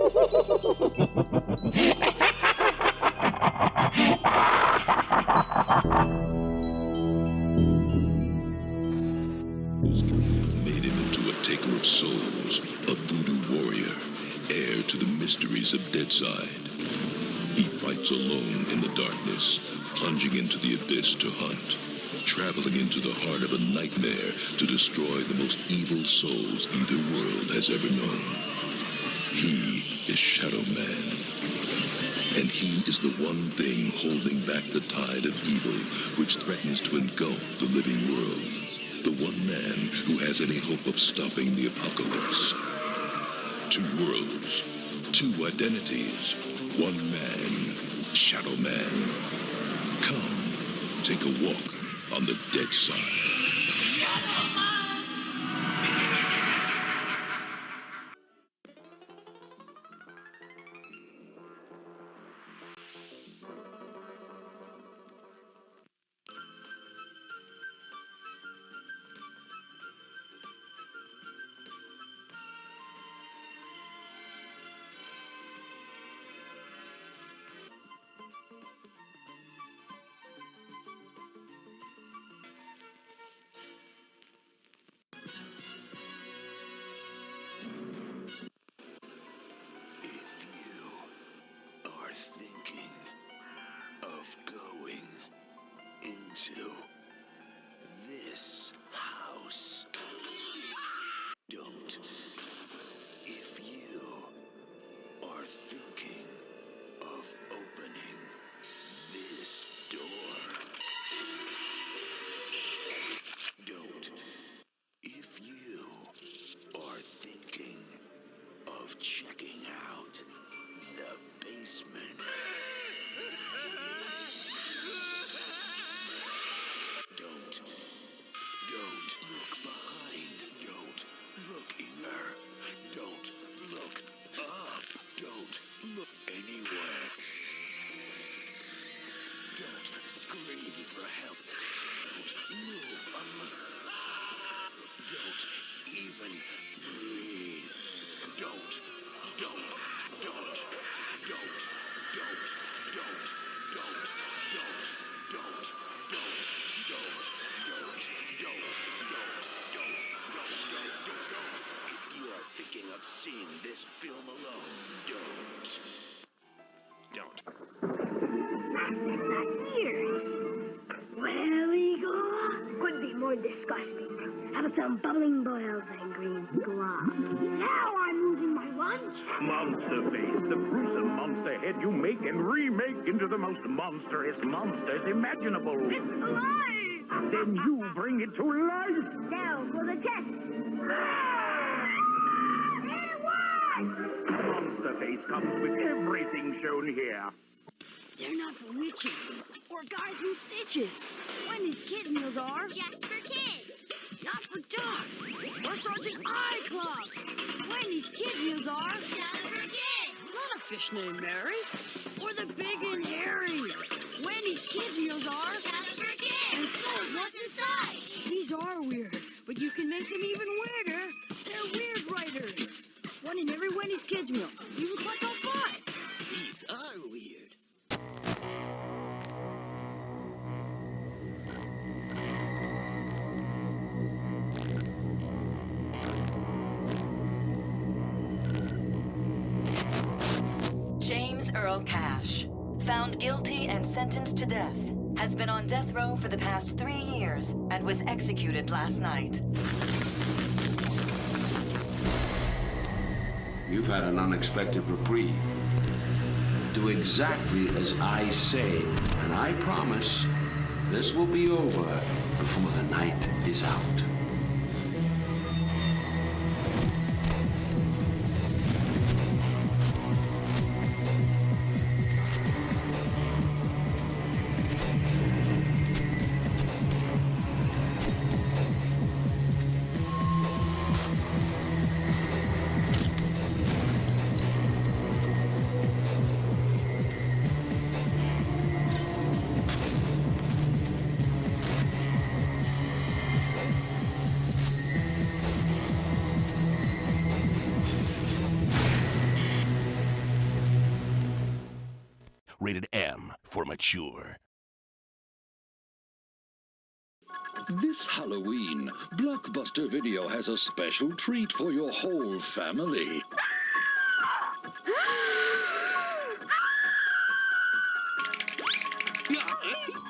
Made him into a taker of souls, a voodoo warrior, heir to the mysteries of Deadside. He fights alone in the darkness, plunging into the abyss to hunt, traveling into the heart of a nightmare to destroy the most evil souls either world has ever known. He is Shadow Man, and he is the one thing holding back the tide of evil which threatens to engulf the living world. The one man who has any hope of stopping the apocalypse. Two worlds, two identities, one man, Shadow Man. Come, take a walk on the dead side. If you are thinking of going into this house, don't. If you are thinking of opening this door, don't. If you are thinking of checking out the basement, don't. Don't look behind. Don't look either. Don't look up. Don't look anywhere. Don't scream for help. Don't move a don't even breathe. Don't. If you are thinking of seeing this film alone, don't. Ears. Well, Igor, couldn't be more disgusting. How about some bubbling boils and green glove? Now I'm losing my lunch. Monster Face, the gruesome monster head you make and remake into the most monstrous monsters imaginable. It's alive! Then you bring it to life! Now for the test. It worked! Monster Face comes with everything shown here. They're not for witches or guys in stitches. Wendy's Kid Meals are just for kids. Not for dogs or Sergeant Eye Clubs. Wendy's Kid Meals are just for kids. Not a fish named Mary or the Big and Hairy. Wendy's Kids Meals are just for kids. And so is what's inside. These are weird, but you can make them even weirder. They're weird writers. One in every Wendy's Kids Meal. You look like all five. These are weird. James Earl Cash, found guilty and sentenced to death, has been on death row for the past 3 years and was executed last night. You've had an unexpected reprieve. Do exactly as I say, and I promise this will be over before the night is out. Rated M for mature. This Halloween, Blockbuster Video has a special treat for your whole family.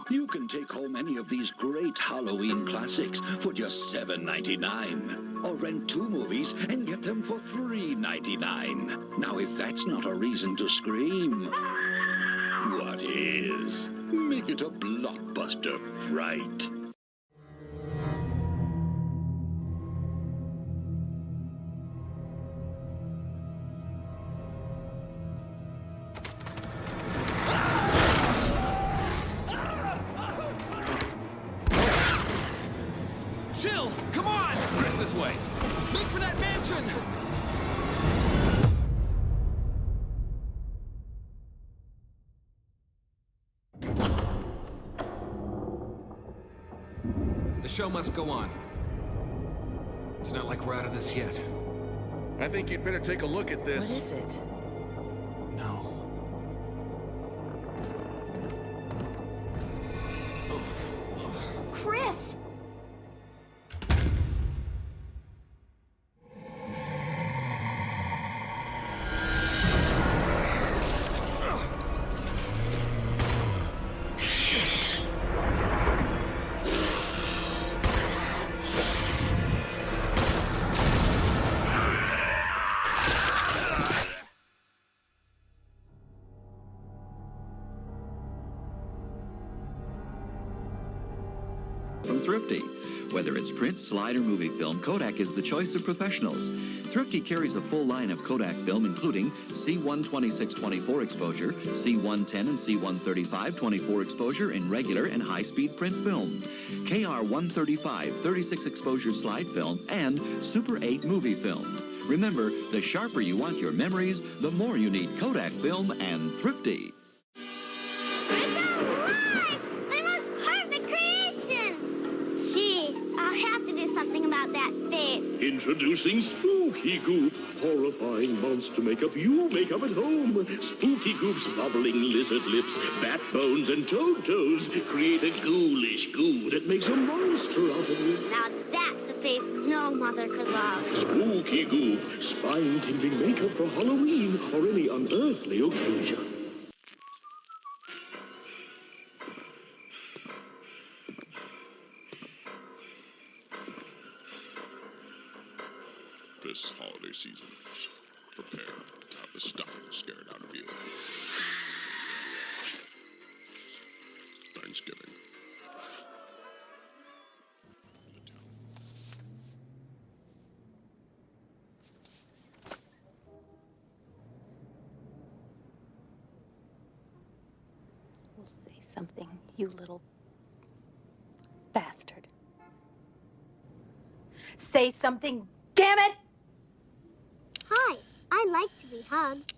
You can take home any of these great Halloween classics for just $7.99. Or rent 2 movies and get them for $3.99. Now, if that's not a reason to scream, what is? Make it a blockbuster fright. Jill, come on! Chris, this way. Make for that mansion! The show must go on. It's not like we're out of this yet. I think you'd better take a look at this. What is it? No. Chris! from Thrifty. Whether it's print, slide, or movie film, Kodak is the choice of professionals. Thrifty carries a full line of Kodak film, including C126-24 exposure, C110 and C135 24 exposure in regular and high-speed print film, KR135 36 exposure slide film, and Super 8 movie film. Remember, the sharper you want your memories, the more you need Kodak film and Thrifty. Have to do something about that face. Introducing Spooky Goop, horrifying monster makeup you make up at home. Spooky Goop's bubbling lizard lips, bat bones, and toad toes create a ghoulish goo that makes a monster out of you. Now that's a face no mother could love. Spooky Goop, spine-tingling makeup for Halloween or any unearthly occasion. This holiday season, prepare to have the stuffing scared out of you. Thanksgiving. Well, say something, you little bastard. Say something, damn it! Hi, I like to be hugged.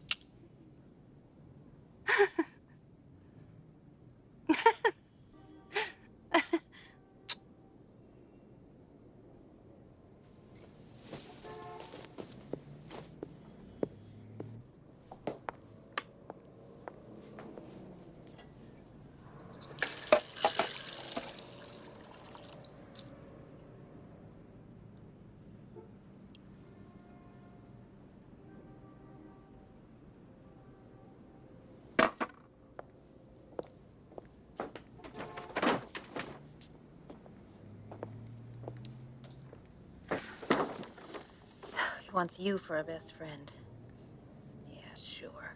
He wants you for a best friend. Yeah, sure.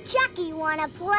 Chucky, wanna play?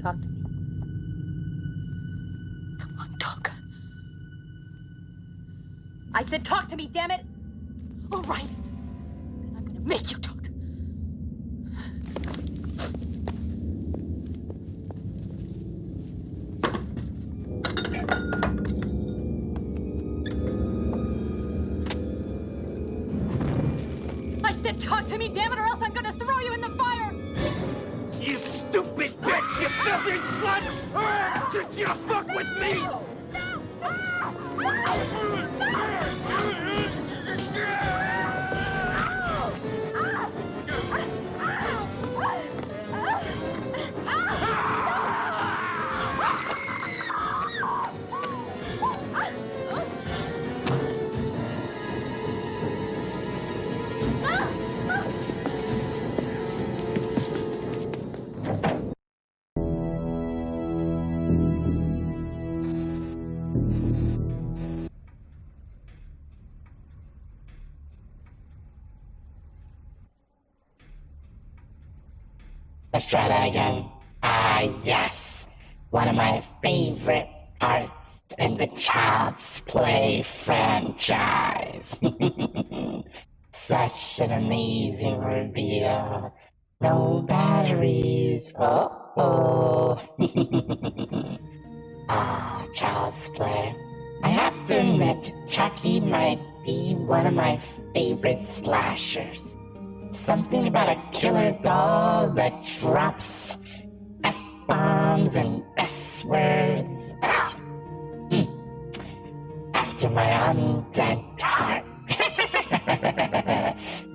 Talk to me. Come on, talk. I said talk to me, damn it! All right. Then I'm gonna make you talk. I said talk to me, damn it, or else I'm gonna throw you in the fire! You stupid bitch, you filthy slut! Did you fuck with me? Let's try that again. Ah, yes. One of my favorite parts in the Child's Play franchise. Such an amazing reveal. No batteries. Uh-oh. Ah, Child's Play. I have to admit, Chucky might be one of my favorite slashers. Something about a killer doll that drops F-bombs and S-words. After my undead heart.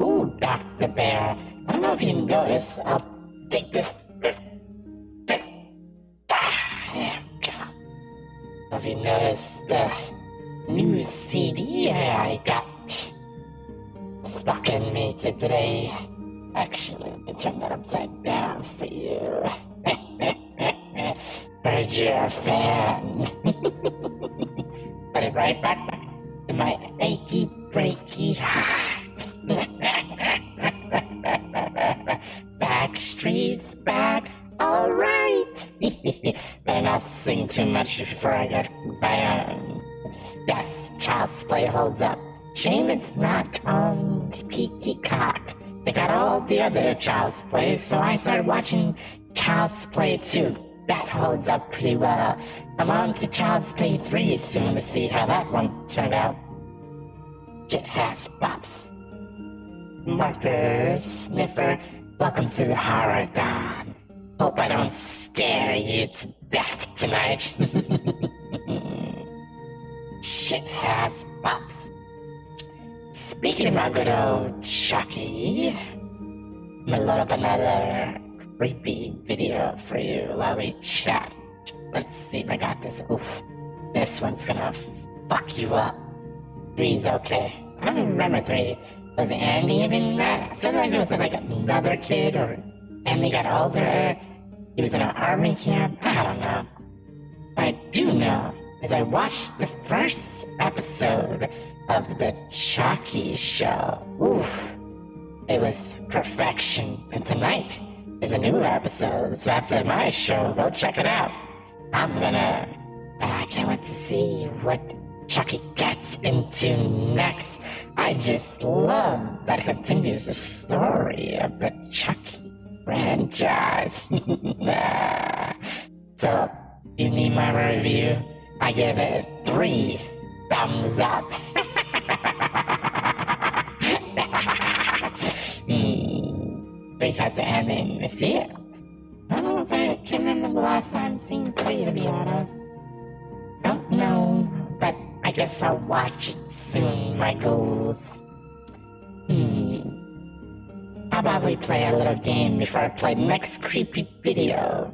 Ooh, Dr. Bear. I don't know if you notice. I'll take this. There we go. Have you noticed the new CD I got stuck in me today? Actually, let me turn that upside down for you. Heard you're a fan. Put it right back to my achy breaky heart. Backstreet's back, alright. Better not sing too much before I get banned. Yes, Child's Play holds up. Shame it's not on Peacock. They got all the other Child's Play, so I started watching Child's Play 2. That holds up pretty well. I'm on to Child's Play 3 soon to see how that one turned out. It has bops. Marker, Sniffer, welcome to the Horrorthon. Hope I don't scare you to death tonight. Shit has bops. Speaking of my good old Chucky, I'm gonna load up another creepy video for you while we chat. Let's see if I got this. Oof. This one's gonna fuck you up. 3's okay. I don't even remember 3. Was Andy even that? I feel like there was like another kid, or Andy got older. He was in an army camp. I don't know. What I do know is I watched the first episode of the Chucky show. Oof. It was perfection. And tonight is a new episode. So after my show, go check it out. I can't wait to see what Chucky gets into next. I just love that it continues the story of the Chucky franchise. So, you need my review? I give it 3 thumbs up. 3 has the ending. You see it? I don't know if I can remember the last time seeing 3, to be honest. Don't know, but I guess I'll watch it soon, my ghouls. How about we play a little game before I play the next creepy video?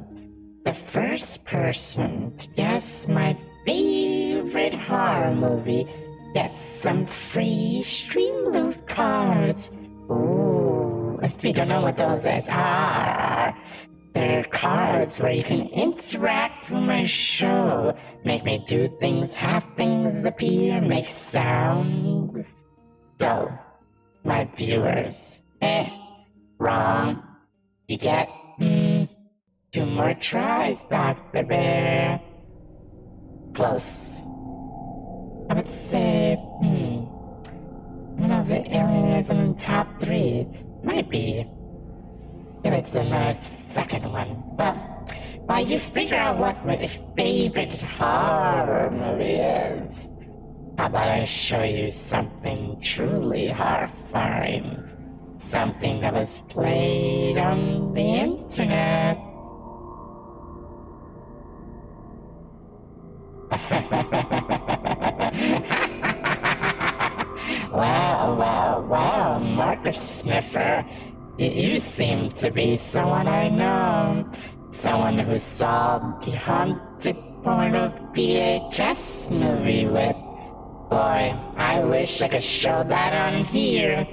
The first person to guess my favorite horror movie gets some free stream loot cards. Ooh, if you don't know what those are, they're cards where you can interact with my show, make me do things, have things appear, make sounds. So, my viewers, wrong. You get, 2 more tries, Dr. Bear. Close. I would say, I don't know if the alien is in the top 3. It might be. If it's in the second one. But while you figure out what my favorite horror movie is, how about I show you something truly horrifying? Something that was played on the internet. Wow, Marker Sniffer. You seem to be someone I know. Someone who saw the haunted porno VHS movie with. Boy, I wish I could show that on here.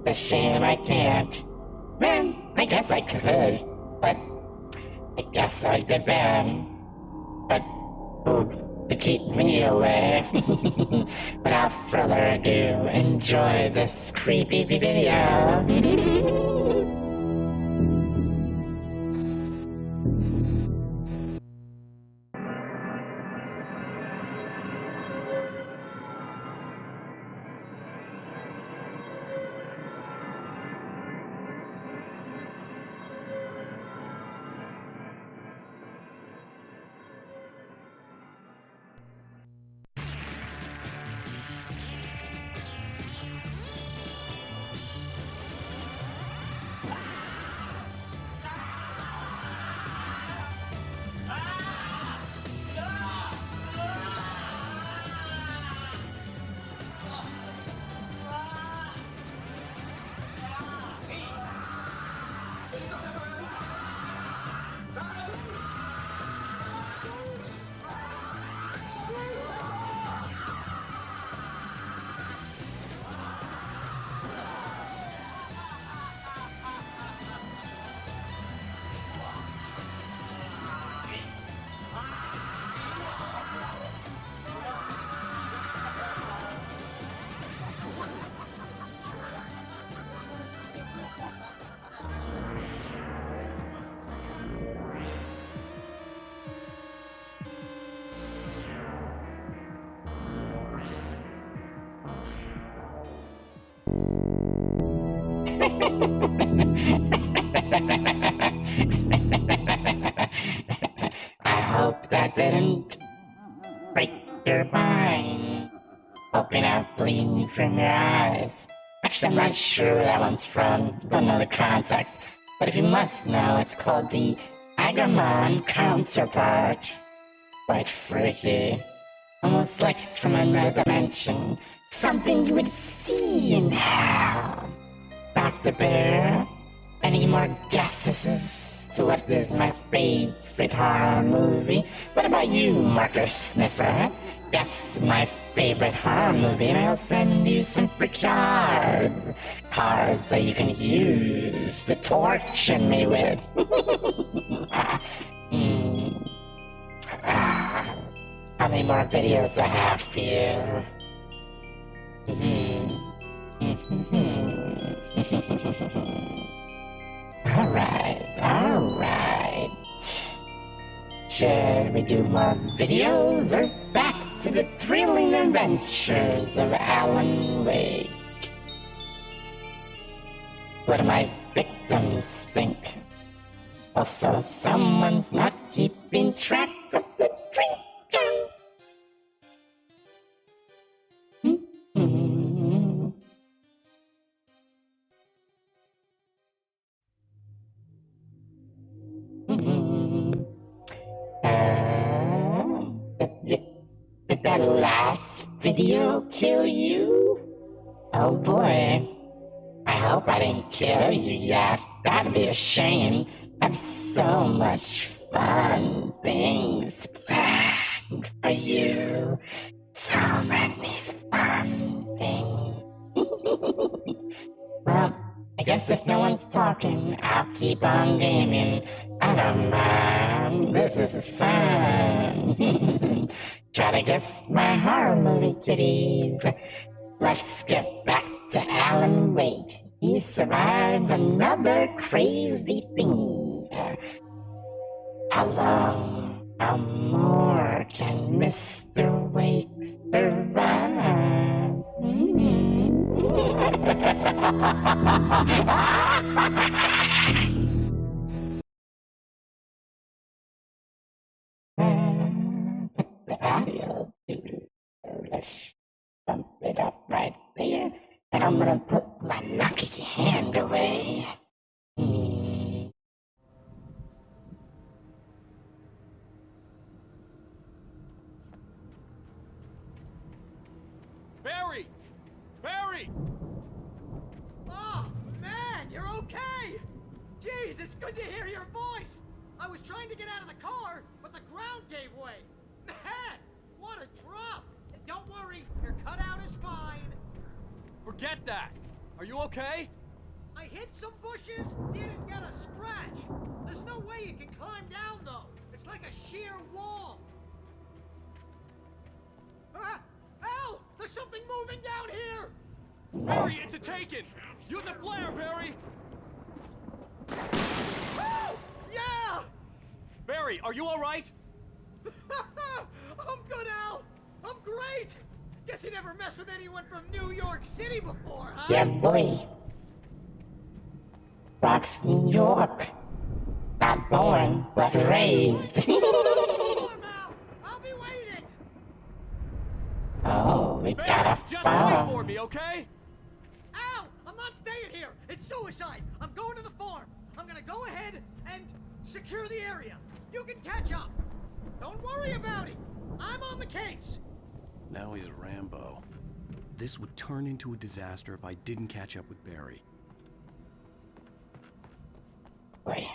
It's a shame I can't. Man, I guess I could, but I guess I'd get banned. But who to keep me away? Without further ado, enjoy this creepy video. I hope that didn't break your mind. Hope you're not bleeding from your eyes. Actually, I'm not sure where that one's from. Don't know the context. But if you must know, it's called the Agamon counterpart. Quite freaky. Almost like it's from another dimension. Something you would see in hell. Dr. Bear, any more guesses to what is my favorite horror movie? What about you, Marker Sniffer? Guess my favorite horror movie and I'll send you some free cards. Cards that you can use to torture me with. How many more videos do I have for you? Alright. Should we do more videos or back to the thrilling adventures of Alan Wake? What do my victims think? Also, someone's not keeping track of the drink count. Did that last video kill you? Oh boy. I hope I didn't kill you yet. That'd be a shame. I have so much fun things planned for you. So many fun things. Well, I guess if no one's talking, I'll keep on gaming. I don't mind. This is fun. Try to guess my horror movie, kiddies. Let's get back to Alan Wake. He survived another crazy thing. How long, how more can Mr. Wake survive? The audio, let's bump it up right there, and I'm gonna put my lucky hand away. Barry! Barry! Oh, man, you're okay! Jeez, it's good to hear your voice! I was trying to get out of the car, but the ground gave way. Man, what a drop! And don't worry, your cutout is fine. Forget that! Are you okay? I hit some bushes, didn't get a scratch. There's no way you can climb down, though. It's like a sheer wall. Al! There's something moving down here! Barry, it's a taken! Use a flare, Barry! Oh! Yeah! Barry, are you alright? I'm good, Al! I'm great! Guess you never messed with anyone from New York City before, huh? Yeah, boy. Bronx, New York. Not born, but raised. I'll be waiting! Oh, we got a just farm. wait for me, okay? Al! I'm not staying here! It's suicide! I'm going to the farm! I'm gonna go ahead and secure the area. You can catch up. Don't worry about it. I'm on the case. Now he's Rambo. This would turn into a disaster if I didn't catch up with Barry. Wait.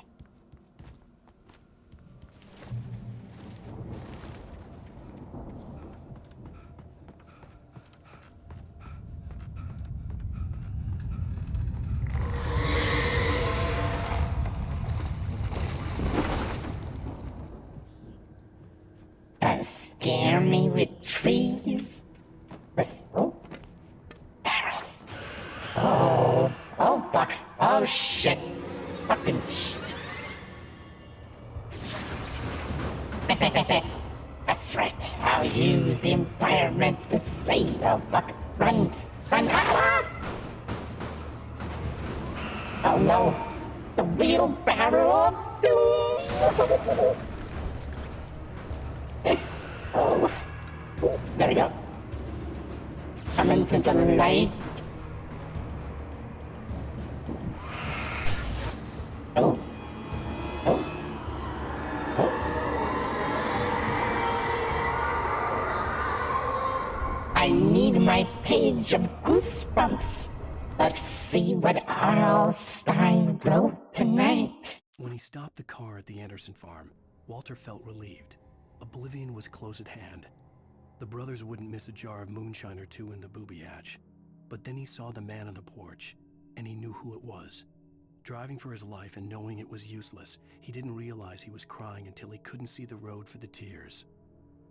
Scare me with trees? Oh, barrels. Oh fuck. Oh shit. Fucking shit. That's right. I'll use the environment to save. Oh fuck. Run. Ah! Oh no! The wheelbarrow of doom! Oh. There we go. Come into the light. Oh. Oh. Oh. I need my page of goosebumps. Let's see what R.L. Stein wrote tonight. When he stopped the car at the Anderson farm, Walter felt relieved. Oblivion was close at hand. The brothers wouldn't miss a jar of moonshine or two in the booby hatch. But then he saw the man on the porch, and he knew who it was. Driving for his life and knowing it was useless, he didn't realize he was crying until he couldn't see the road for the tears.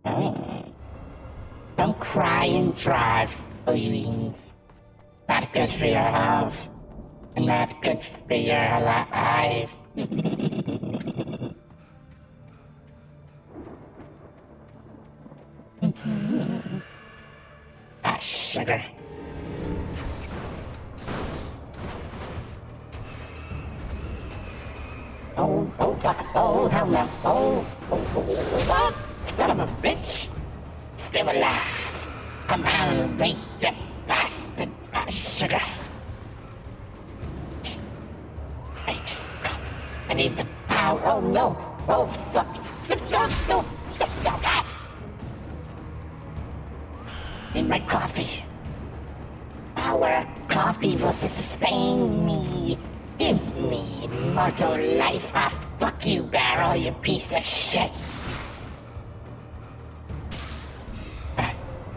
Don't cry and drive, please. Not good for your health. And not good for your life. Ah, sugar. Oh, fuck. Oh, hell no. Oh, son of a bitch. Still alive. I'm Alan Wake, you bastard. Ah, sugar. Right. I need the power. Oh, no. Oh, fuck. No. Need my coffee. Our coffee will sustain me. Give me mortal life. Ah, fuck you, Barrel, you piece of shit.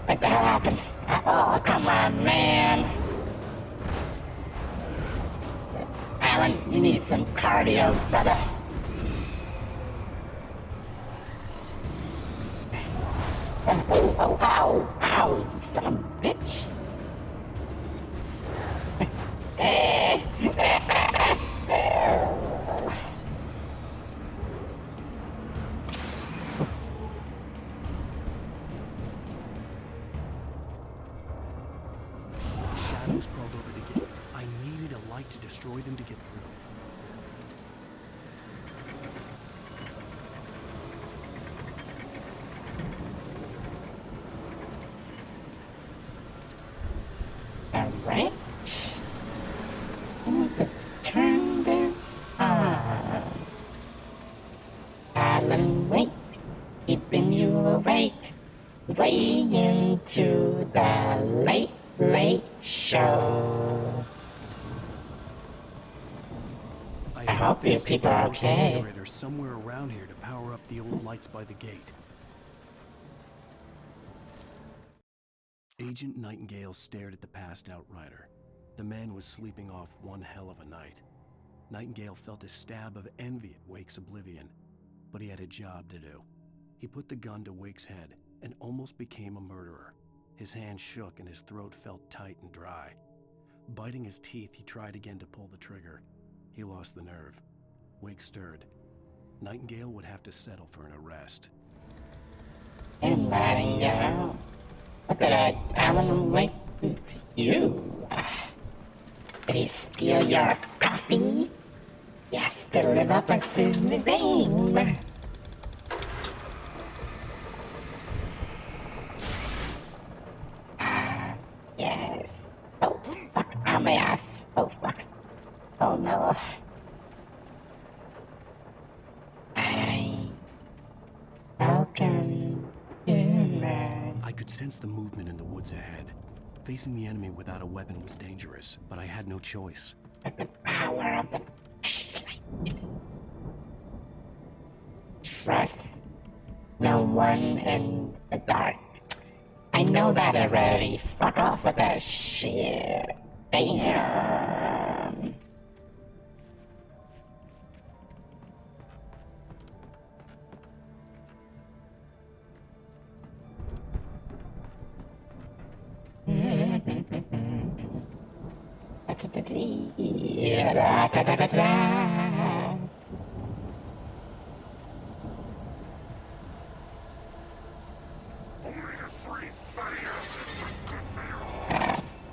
What the hell happened? Oh, come on, man. Alan, you need some cardio, brother. Oh, ow, son of a bitch. Shadows crawled over the gate. I needed a light to destroy them to get through. Alright. Let's turn this on. Alan Wake, keeping you awake. Way into the late show. I hope you people are okay. Generator somewhere around here to power up the old lights by the gate. Agent Nightingale stared at the passed-out rider. The man was sleeping off one hell of a night. Nightingale felt a stab of envy at Wake's oblivion, but he had a job to do. He put the gun to Wake's head and almost became a murderer. His hand shook and his throat felt tight and dry. Biting his teeth, he tried again to pull the trigger. He lost the nerve. Wake stirred. Nightingale would have to settle for an arrest. And Nightingale, what did Alan Wake do to you? Did he steal your coffee? Yes, to live up as his name. Yes. Oh, fuck. Ow, my ass. Oh, fuck. Oh, no. Welcome to my... I could sense the movement in the woods ahead. Facing the enemy without a weapon was dangerous, but I had no choice. But the power of the flashlight. Trust no one in the dark. I know that already. Fuck off with that shit. Damn.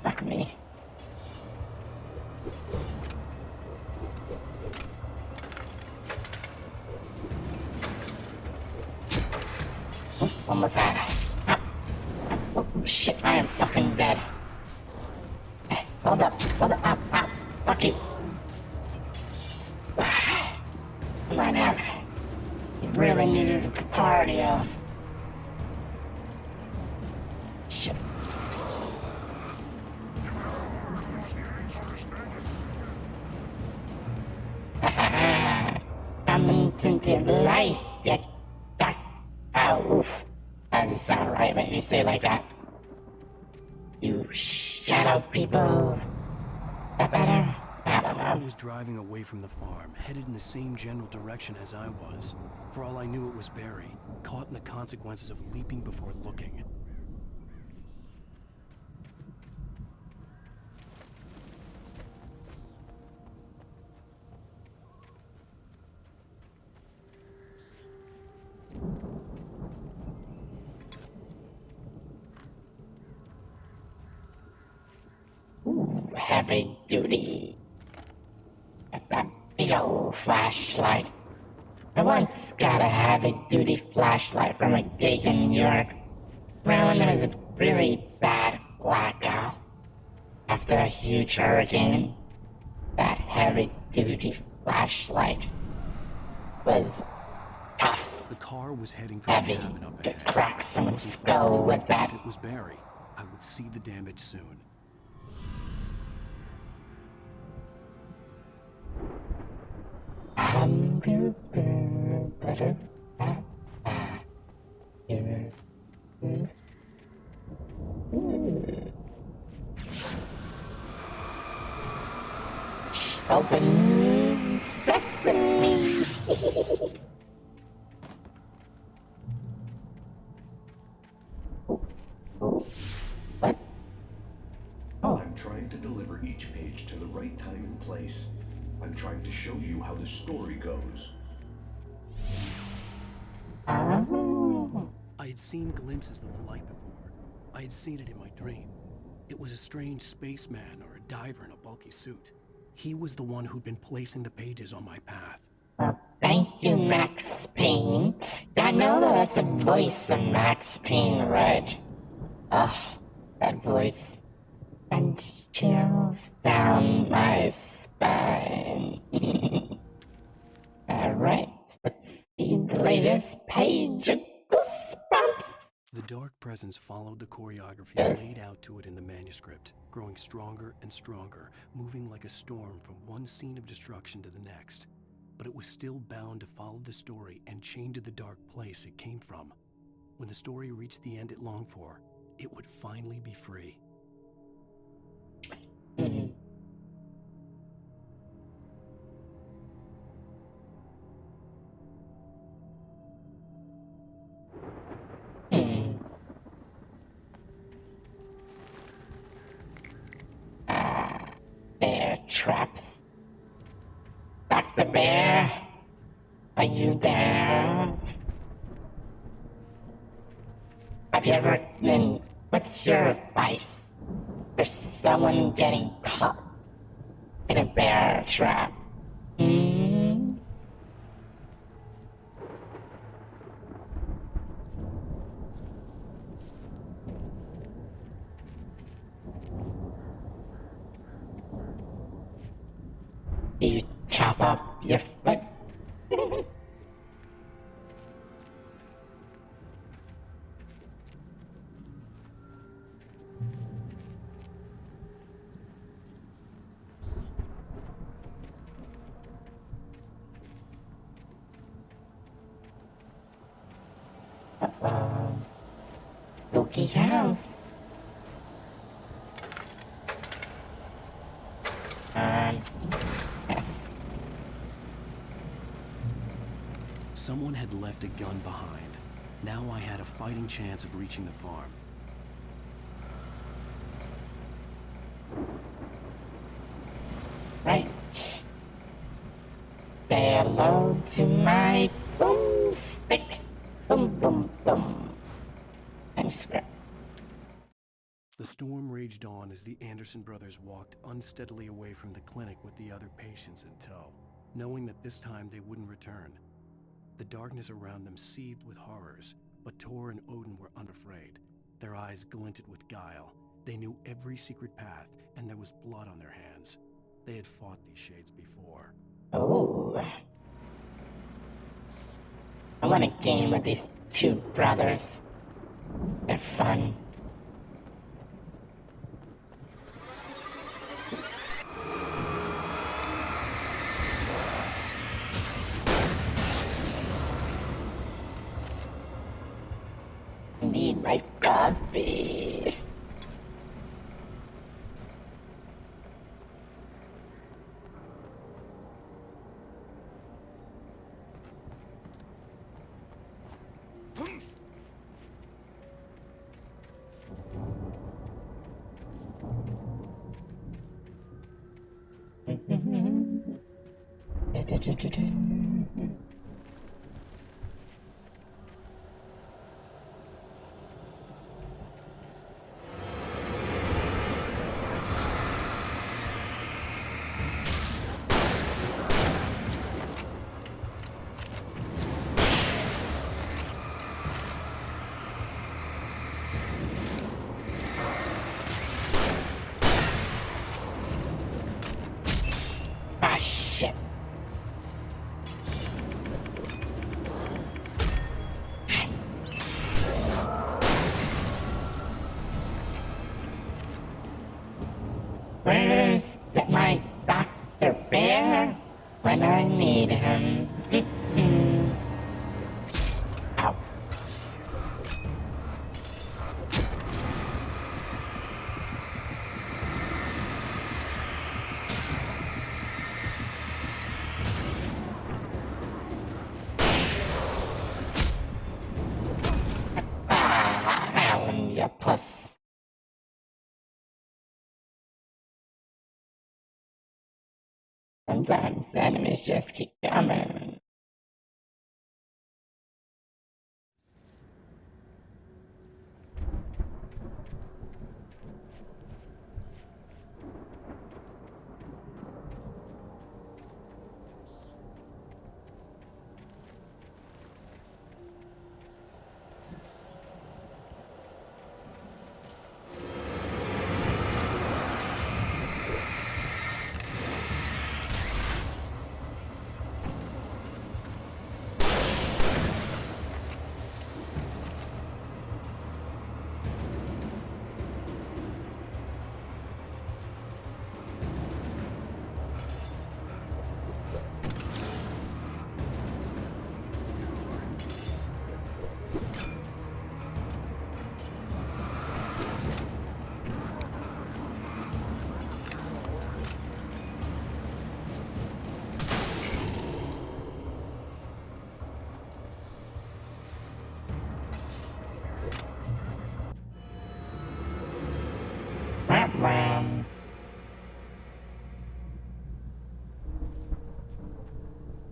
Fuck me. almost had us. Oh, shit, I am fucking dead. Hey, hold up, ow, fuck you. Come on out. You really needed a cardio. Shit. Coming to the light, you duck. Oh, oof. That doesn't sound right when you say it like that. You shadow people. That better? I don't know. I was driving away from the farm, headed in the same general direction as I was. For all I knew, it was Barry, caught in the consequences of leaping before looking. Ooh, heavy duty. Got that big old flashlight. I once got a heavy-duty flashlight from a gig in New York. Around when there was a really bad blackout. After a huge hurricane, that heavy-duty flashlight was tough. The car was heading for heavy. the cabin up Could ahead. crack someone's skull with that. If it was Barry, I would see the damage soon. Open sesame. What? Oh. I'm trying to deliver each page to the right time and place. I'm trying to show you how the story goes. I had seen glimpses of the light before. I had seen it in my dream. It was a strange spaceman or a diver in a bulky suit. He was the one who'd been placing the pages on my path. Well, thank you, Max Payne. I know that was the voice of Max Payne, right? Ugh, that voice sends chills down my spine. Alright, let's see the latest page of Goosebumps. The dark presence followed the choreography laid out to it in the manuscript, growing stronger and stronger, moving like a storm from one scene of destruction to the next. But it was still bound to follow the story and chain to the dark place it came from. When the story reached the end it longed for, it would finally be free. Bear traps. Dr. Bear, are you there? Have you ever been... What's your advice for someone getting caught in a bear trap? Do you chop up your foot? Spooky house. Yes. Someone had left a gun behind. Now I had a fighting chance of reaching the farm. Right. Say hello to my boomstick. Boom, boom, boom. Manuscript. The storm raged on as the Anderson brothers walked unsteadily away from the clinic with the other patients in tow, knowing that this time they wouldn't return. The darkness around them seethed with horrors, But Tor and Odin were unafraid. Their eyes glinted with guile. They knew every secret path, and there was blood on their hands. They had fought these shades before. Oh. I want a game with these two brothers. They're fun. I need my coffee. Ah, shit. Where's my Dr. Bear when I need him? Ow. Alan, you puss. Sometimes the enemies just keep coming.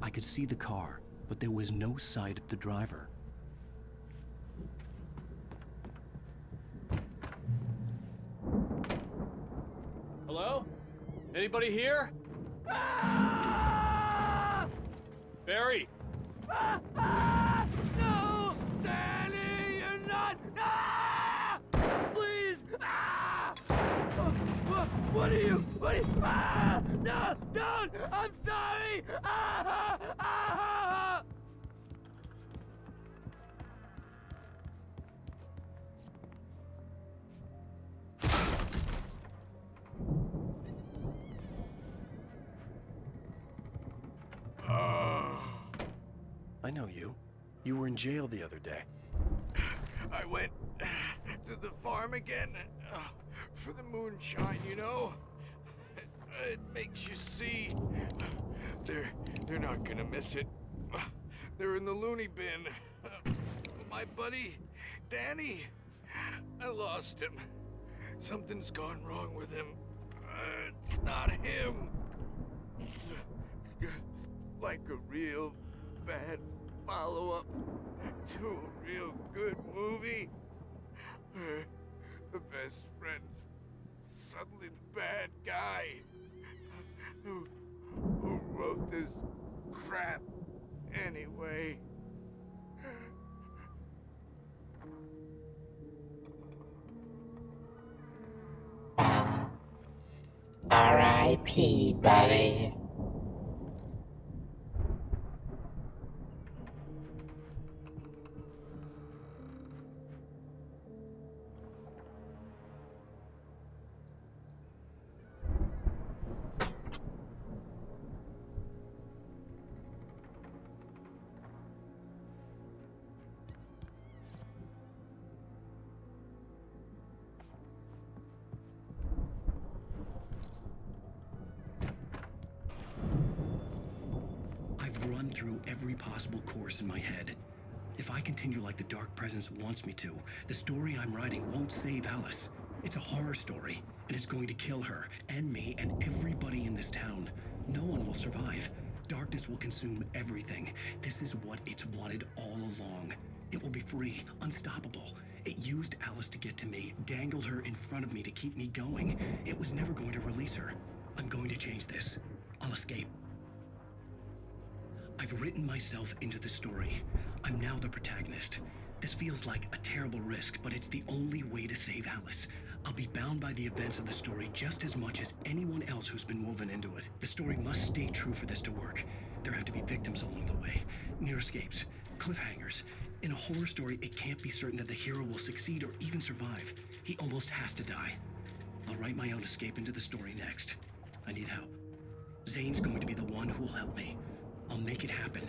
I could see the car, but there was no sight of the driver. Hello? Anybody here? Barry! No! Danny, you're not! Ah! Please! Ah! What are you? Ah! No! Don't! I'm sorry! Ah! Ah! I know you. You were in jail the other day. I went to the farm again for the moonshine, you know? It makes you see. They're not gonna miss it. They're in the loony bin. My buddy, Danny, I lost him. Something's gone wrong with him. It's not him. Like a real bad follow-up to a real good movie. The best friend's suddenly the bad guy. Who wrote this crap anyway? R.I.P., buddy. I've run through every possible course in my head. If I continue like the Dark Presence wants me to, the story I'm writing won't save Alice. It's a horror story, and it's going to kill her, and me, and everybody in this town. No one will survive. Darkness will consume everything. This is what it's wanted all along. It will be free, unstoppable. It used Alice to get to me, dangled her in front of me to keep me going. It was never going to release her. I'm going to change this. I'll escape. I've written myself into the story. I'm now the protagonist. This feels like a terrible risk, but it's the only way to save Alice. I'll be bound by the events of the story just as much as anyone else who's been woven into it. The story must stay true for this to work. There have to be victims along the way, near escapes, cliffhangers. In a horror story, it can't be certain that the hero will succeed or even survive. He almost has to die. I'll write my own escape into the story next. I need help. Zane's going to be the one who will help me. I'll make it happen.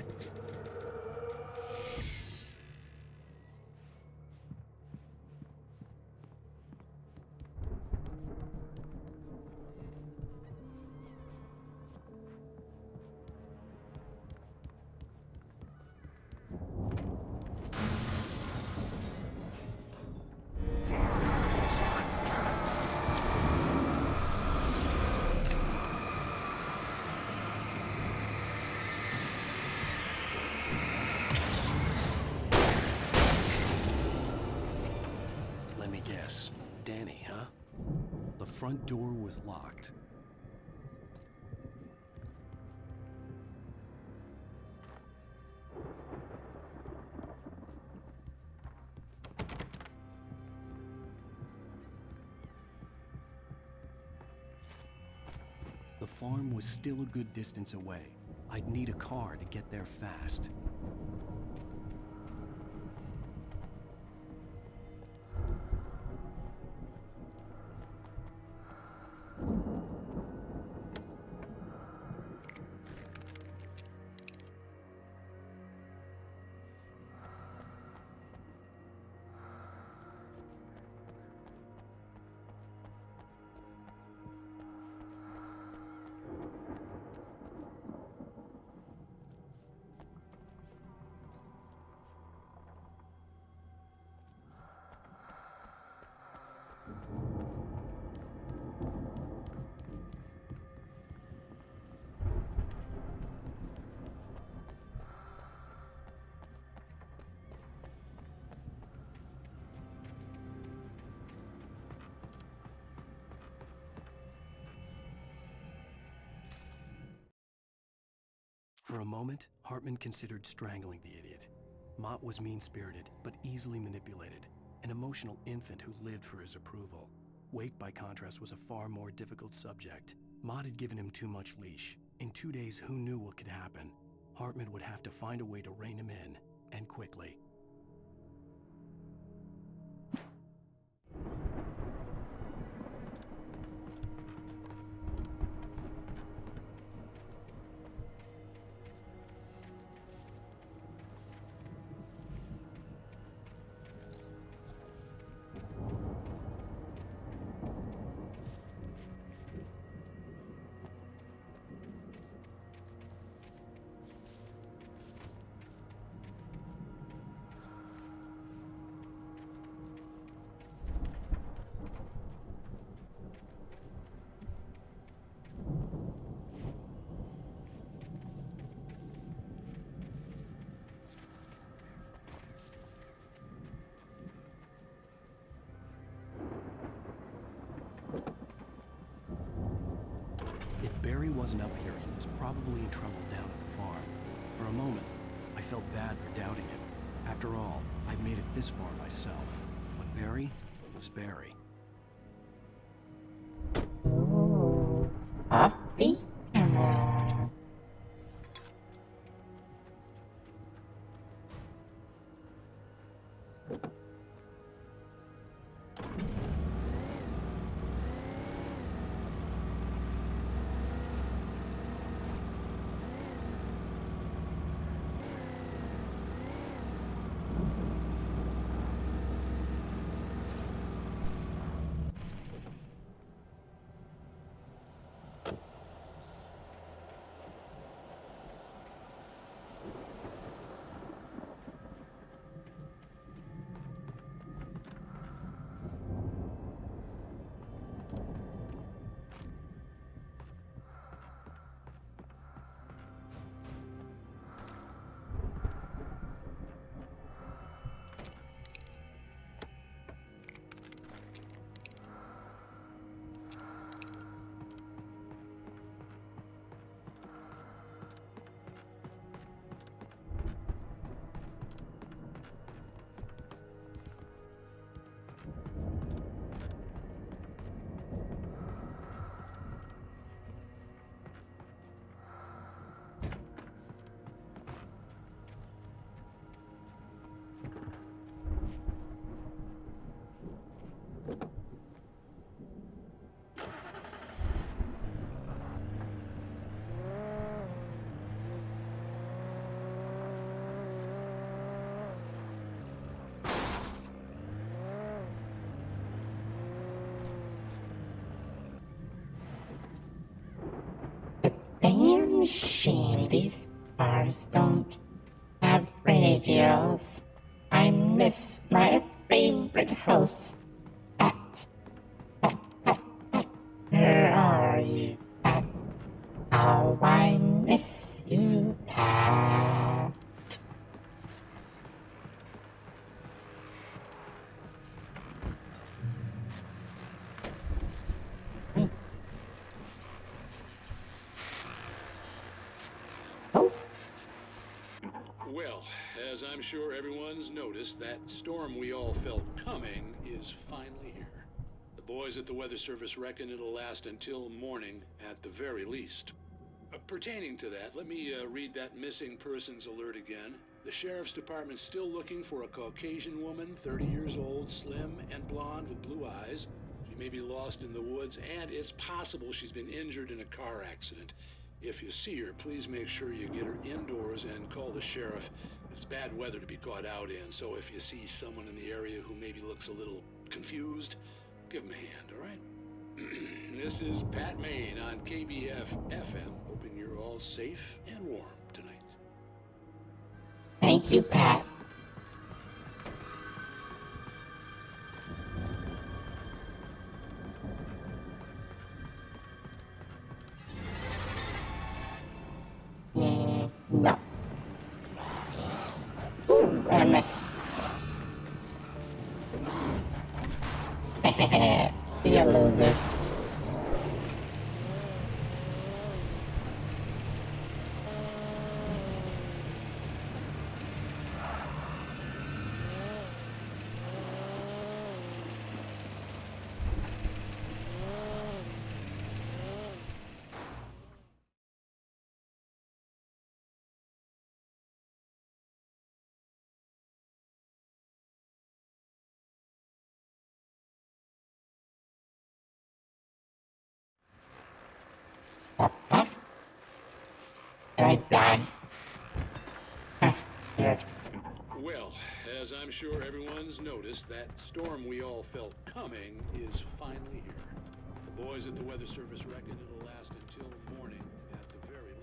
Let me guess. Danny, huh? The front door was locked. The farm was still a good distance away. I'd need a car to get there fast. For a moment, Hartman considered strangling the idiot. Mott was mean-spirited, but easily manipulated, an emotional infant who lived for his approval. Wake, by contrast, was a far more difficult subject. Mott had given him too much leash. In 2 days, who knew what could happen? Hartman would have to find a way to rein him in, and quickly. If Barry wasn't up here, he was probably in trouble down at the farm. For a moment, I felt bad for doubting him. After all, I'd made it this far myself. But Barry was Barry. Ooh. Damn shame these bars don't have radios. I miss my favorite host. Pat. Where are you, Pat? How I miss you, Pat. Well, as I'm sure everyone's noticed, that storm we all felt coming is finally here. The boys at the Weather Service reckon it'll last until morning at the very least. Pertaining to that, let me read that missing persons alert again. The Sheriff's Department's still looking for a Caucasian woman, 30 years old, slim and blonde with blue eyes. She may be lost in the woods, and it's possible she's been injured in a car accident. If you see her, please make sure you get her indoors and call the sheriff. It's bad weather to be caught out in, so if you see someone in the area who maybe looks a little confused, give them a hand, all right? This is Pat Maine on KBF FM, hoping you're all safe and warm tonight. Thank you, Pat. No. Ooh, I miss. See you, losers. I die. Well, as I'm sure everyone's noticed, that storm we all felt coming is finally here. The boys at the Weather Service reckon it'll last until morning at the very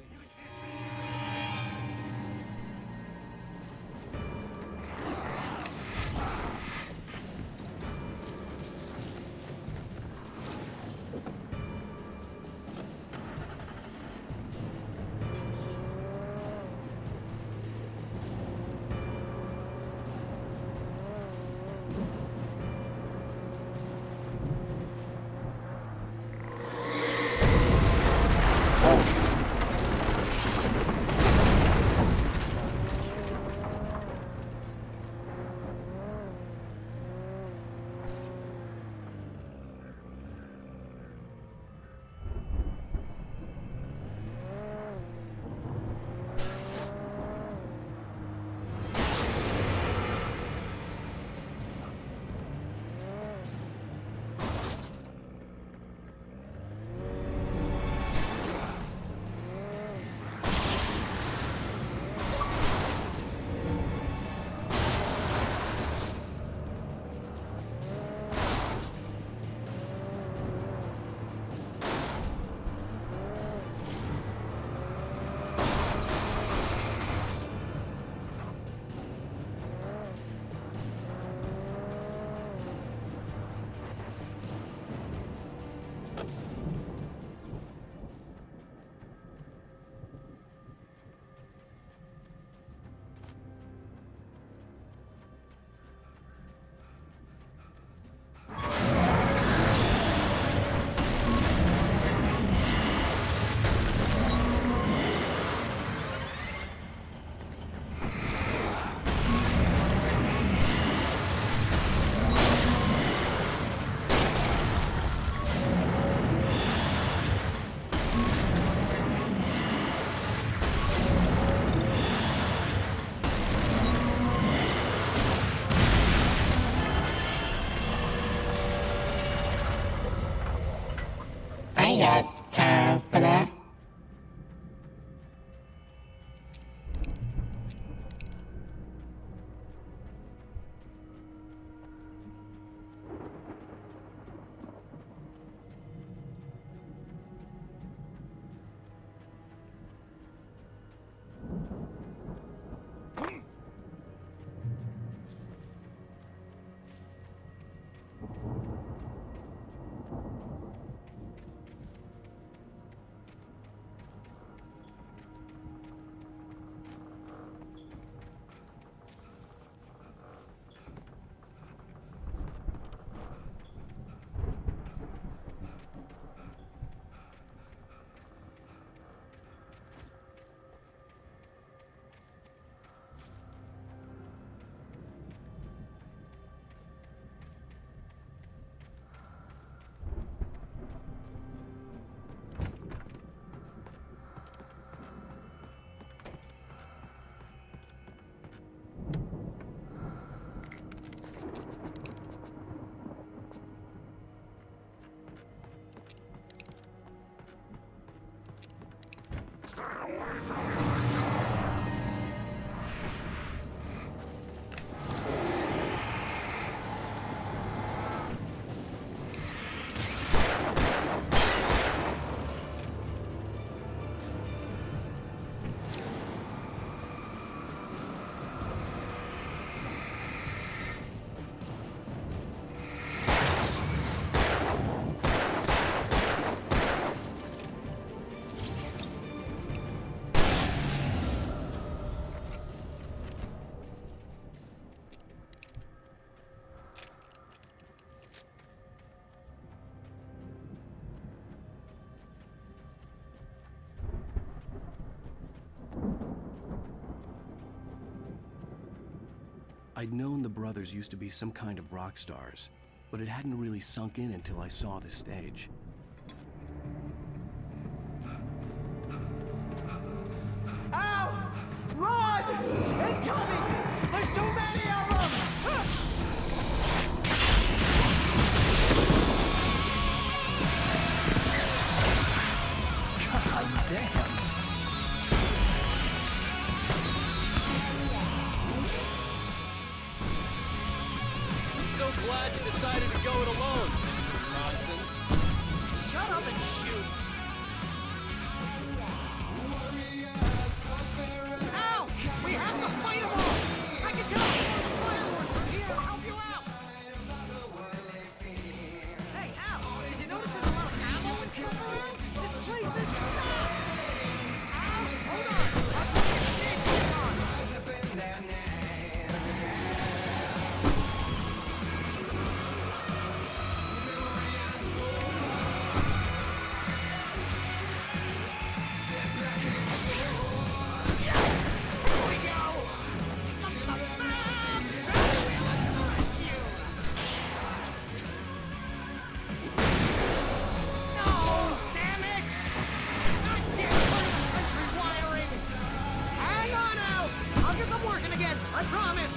I got time for that. I'd known the brothers used to be some kind of rock stars, but it hadn't really sunk in until I saw the stage. Ow! Run! Incoming! There's too many of them! God damn! I'm so glad you decided to go it alone, Mr. Johnson. Shut up and shoot! Ow! We have to fight them all! I can tell the fireworks from here to help you out! Hey, Al! Did you notice there's a lot of ammo and stuff around? This place is stocked! Al, hold on! I'll try to get the stage lights on! I promise!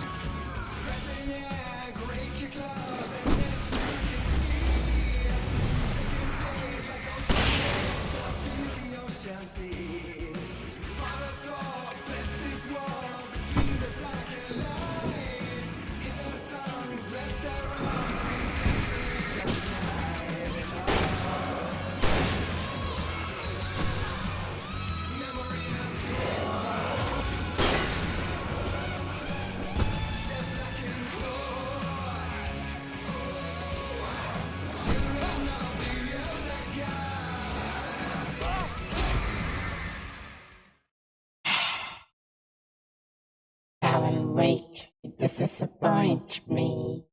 Alan Wake, you disappoint me.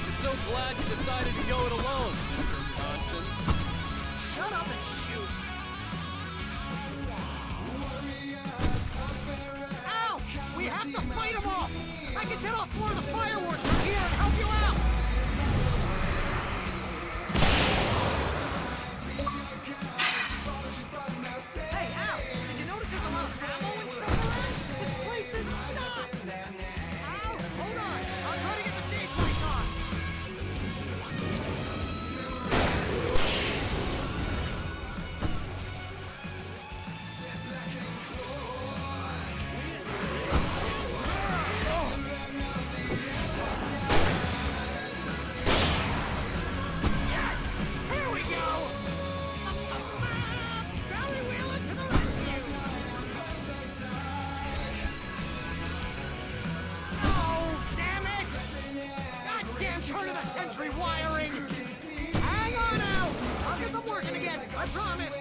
I'm so glad you decided to go it alone, Mr. Johnson. Shut up and shoot! Ow! We have to fight them off! I can set off more of the fireworks from here and help you out! Hey, Al! Did you notice there's a lot of ammo and stuff around? This place is stocked! Al, hold on! I'll try to get the stage lights on! Turn-of-the-century wiring! Hang on out! I'll get them working again, I promise!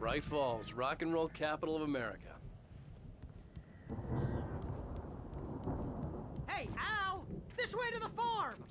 Bright Falls, rock and roll capital of America. Hey, Al! This way to the farm!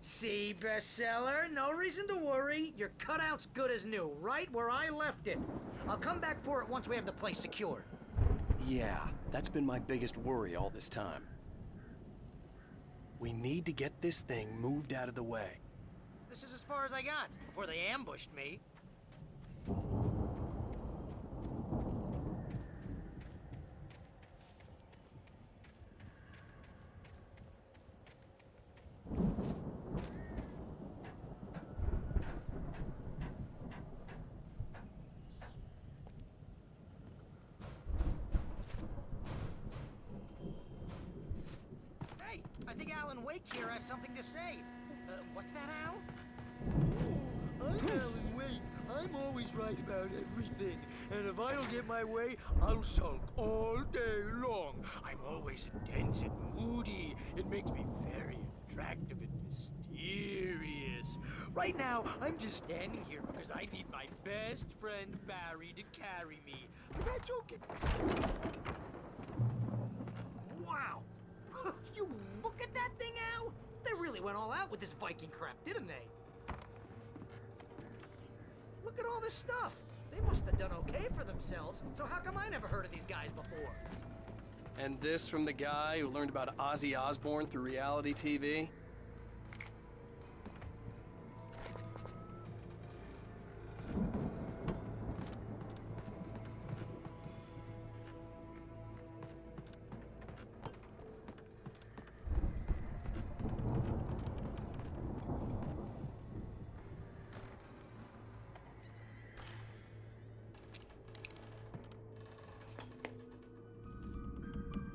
See, bestseller? No reason to worry. Your cutout's good as new, right where I left it. I'll come back for it once we have the place secured. Yeah, that's been my biggest worry all this time. We need to get this thing moved out of the way. This is as far as I got before they ambushed me. Hey, I think Alan Wake here has something to say. What's that, Al? I'm Alan Wake. I'm always right about everything. And if I don't get my way, I'll sulk all day long. I'm always intense and moody. It makes me very attractive and mysterious. Right now, I'm just standing here because I need my best friend Barry to carry me. But that joke Wow! You look at that thing, Al! They really went all out with this Viking crap, didn't they? Look at all this stuff. They must have done okay for themselves, so how come I never heard of these guys before? And this from the guy who learned about Ozzy Osbourne through reality TV?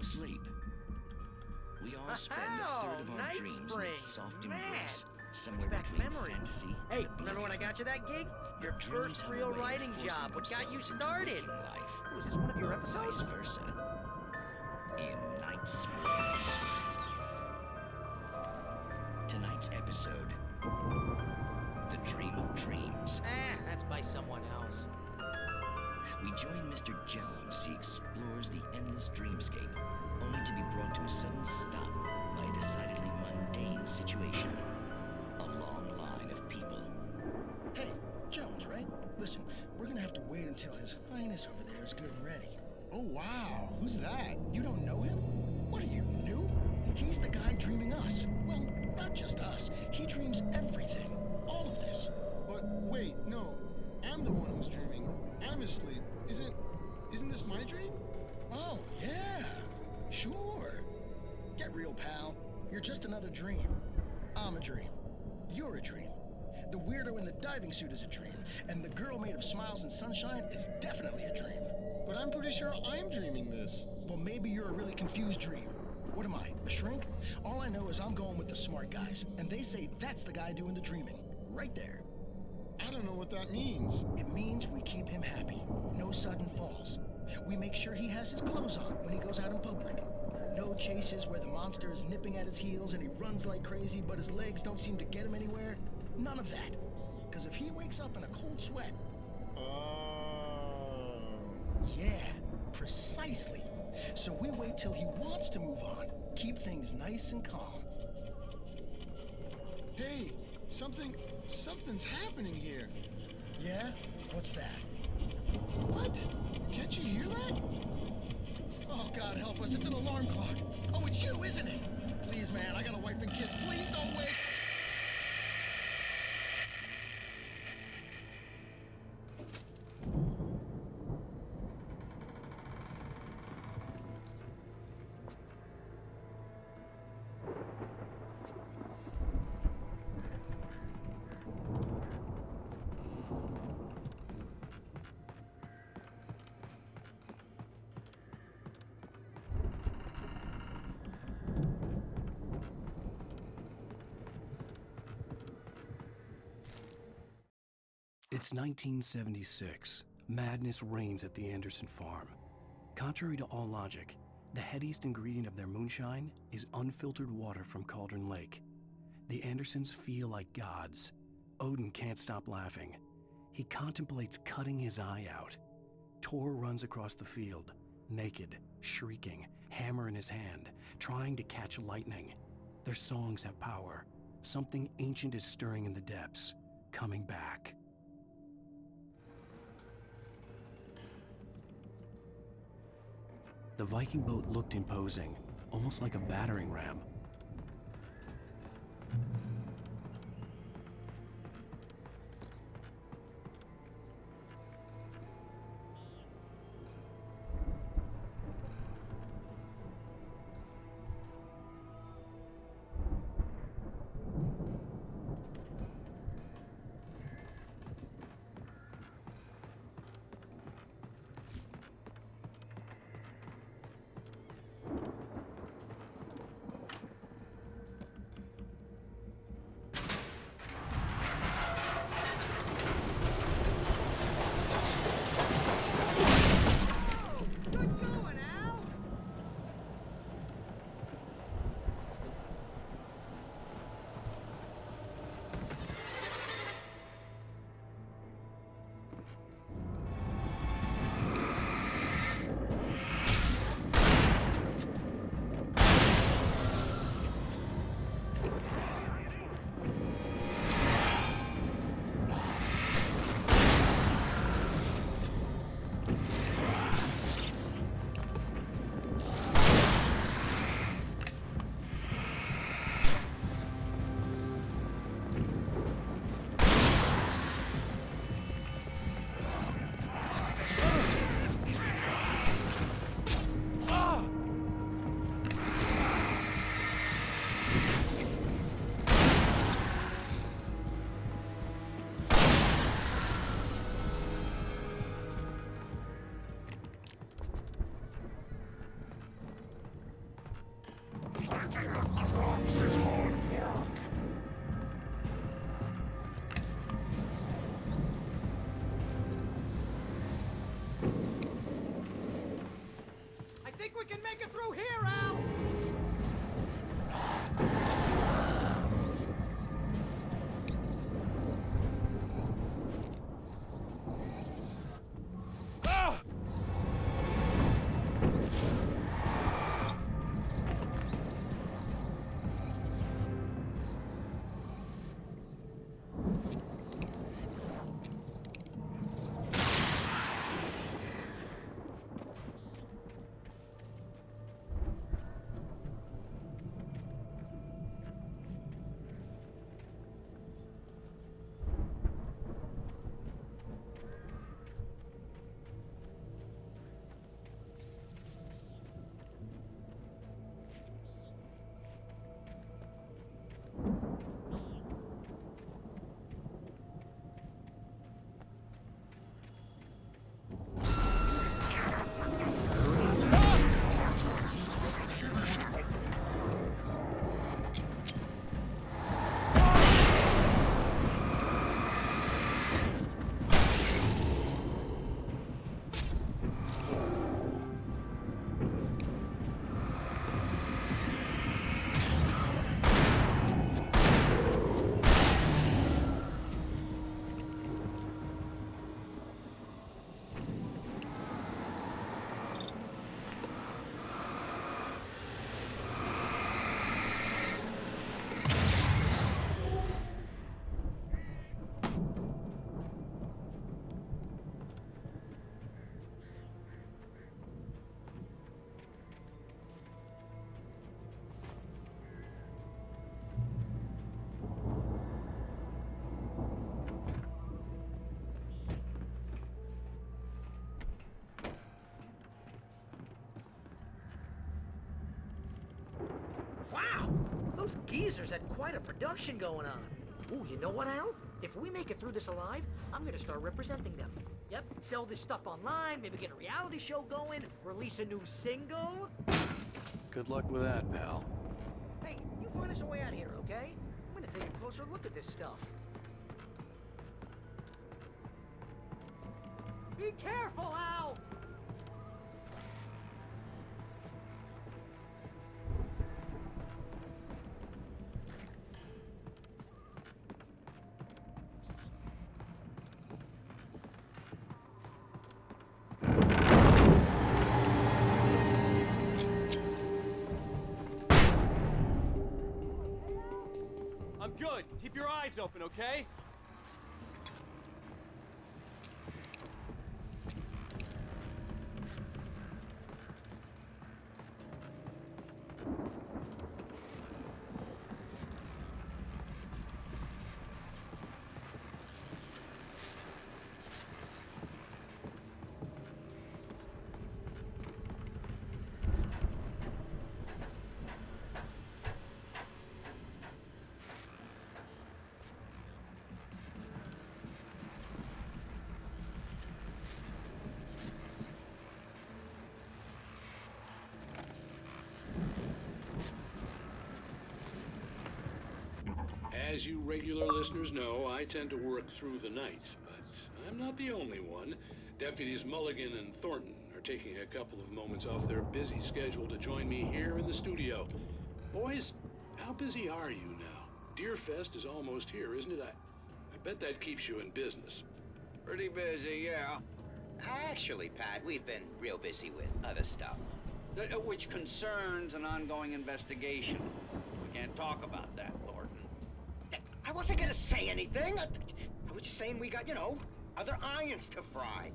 Sleep. We all spend a third of our Night dreams in Springs. its soft Man, embrace, somewhere brings back between memories. fantasy Hey, and remember when I got you that gig? Your dreams first have a real way of writing forcing job. What got you themselves into started? waking life. Was this one of your episodes? Vice versa. In Night Springs. Tonight's episode, The Dream of Dreams. That's by someone else. We join Mr. Jones as he explores the endless dreamscape, only to be brought to a sudden stop by a decidedly mundane situation. A long line of people. Hey, Jones, right? Listen, we're gonna have to wait until His Highness over there is good and ready. Oh, wow. Who's that? You don't know him? What are you, new? He's the guy dreaming us. Well, not just us. He dreams everything. All of this. But wait, no. I'm the one who's dreaming. I'm asleep. Isn't this my dream? Oh, yeah. Sure. Get real, pal. You're just another dream. I'm a dream. You're a dream. The weirdo in the diving suit is a dream. And the girl made of smiles and sunshine is definitely a dream. But I'm pretty sure I'm dreaming this. Well, maybe you're a really confused dream. What am I, a shrink? All I know is I'm going with the smart guys. And they say that's the guy doing the dreaming. Right there. I don't know what that means. It means we keep him happy. No sudden falls. We make sure he has his clothes on when he goes out in public. No chases where the monster is nipping at his heels and he runs like crazy, but his legs don't seem to get him anywhere. None of that. Because if he wakes up in a cold sweat... Yeah, precisely. So we wait till he wants to move on. Keep things nice and calm. Hey, something's happening here. Yeah? What's that? What? Can't you hear that? Oh, God help us, it's an alarm clock. Oh, it's you, isn't it? Please, man, I got a wife and kids. Please don't wake. It's 1976. Madness reigns at the Anderson farm. Contrary to all logic, the headiest ingredient of their moonshine is unfiltered water from Cauldron Lake. The Andersons feel like gods. Odin can't stop laughing. He contemplates cutting his eye out. Tor runs across the field, naked, shrieking, hammer in his hand, trying to catch lightning. Their songs have power. Something ancient is stirring in the depths, coming back. The Viking boat looked imposing, almost like a battering ram. I think we can make it through here, Al! Wow! Those geezers had quite a production going on. Ooh, you know what, Al? If we make it through this alive, I'm gonna start representing them. Yep, sell this stuff online, maybe get a reality show going, release a new single. Good luck with that, pal. Hey, you find us a way out here, okay? I'm gonna take a closer look at this stuff. Be careful, Al! I'm good. Keep your eyes open, okay? As you regular listeners know, I tend to work through the night, but I'm not the only one. Deputies Mulligan and Thornton are taking a couple of moments off their busy schedule to join me here in the studio. Boys, how busy are you now? Deerfest is almost here, isn't it? I bet that keeps you in business. Pretty busy, yeah. Actually, Pat, we've been real busy with other stuff, which concerns an ongoing investigation. We can't talk about that, Thornton. I wasn't gonna say anything. I was just saying we got, other irons to fry.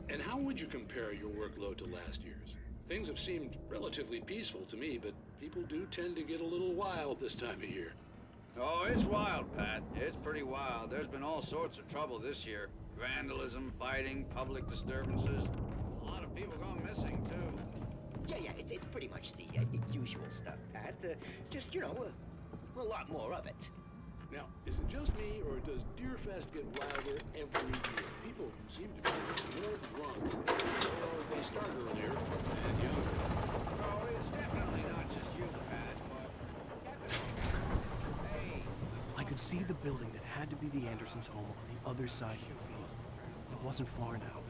And how would you compare your workload to last year's? Things have seemed relatively peaceful to me, but people do tend to get a little wild this time of year. Oh, it's wild, Pat. It's pretty wild. There's been all sorts of trouble this year. Vandalism, fighting, public disturbances. A lot of people gone missing, too. Yeah, it's pretty much the usual stuff, Pat. Just, a lot more of it. Now, is it just me, or does Deerfest get wilder every year? People seem to be more drunk, or they start earlier and younger. Oh, it's definitely not just you, Pat, but... Hey! I could see the building that had to be the Andersons' home on the other side of the field. It wasn't far now.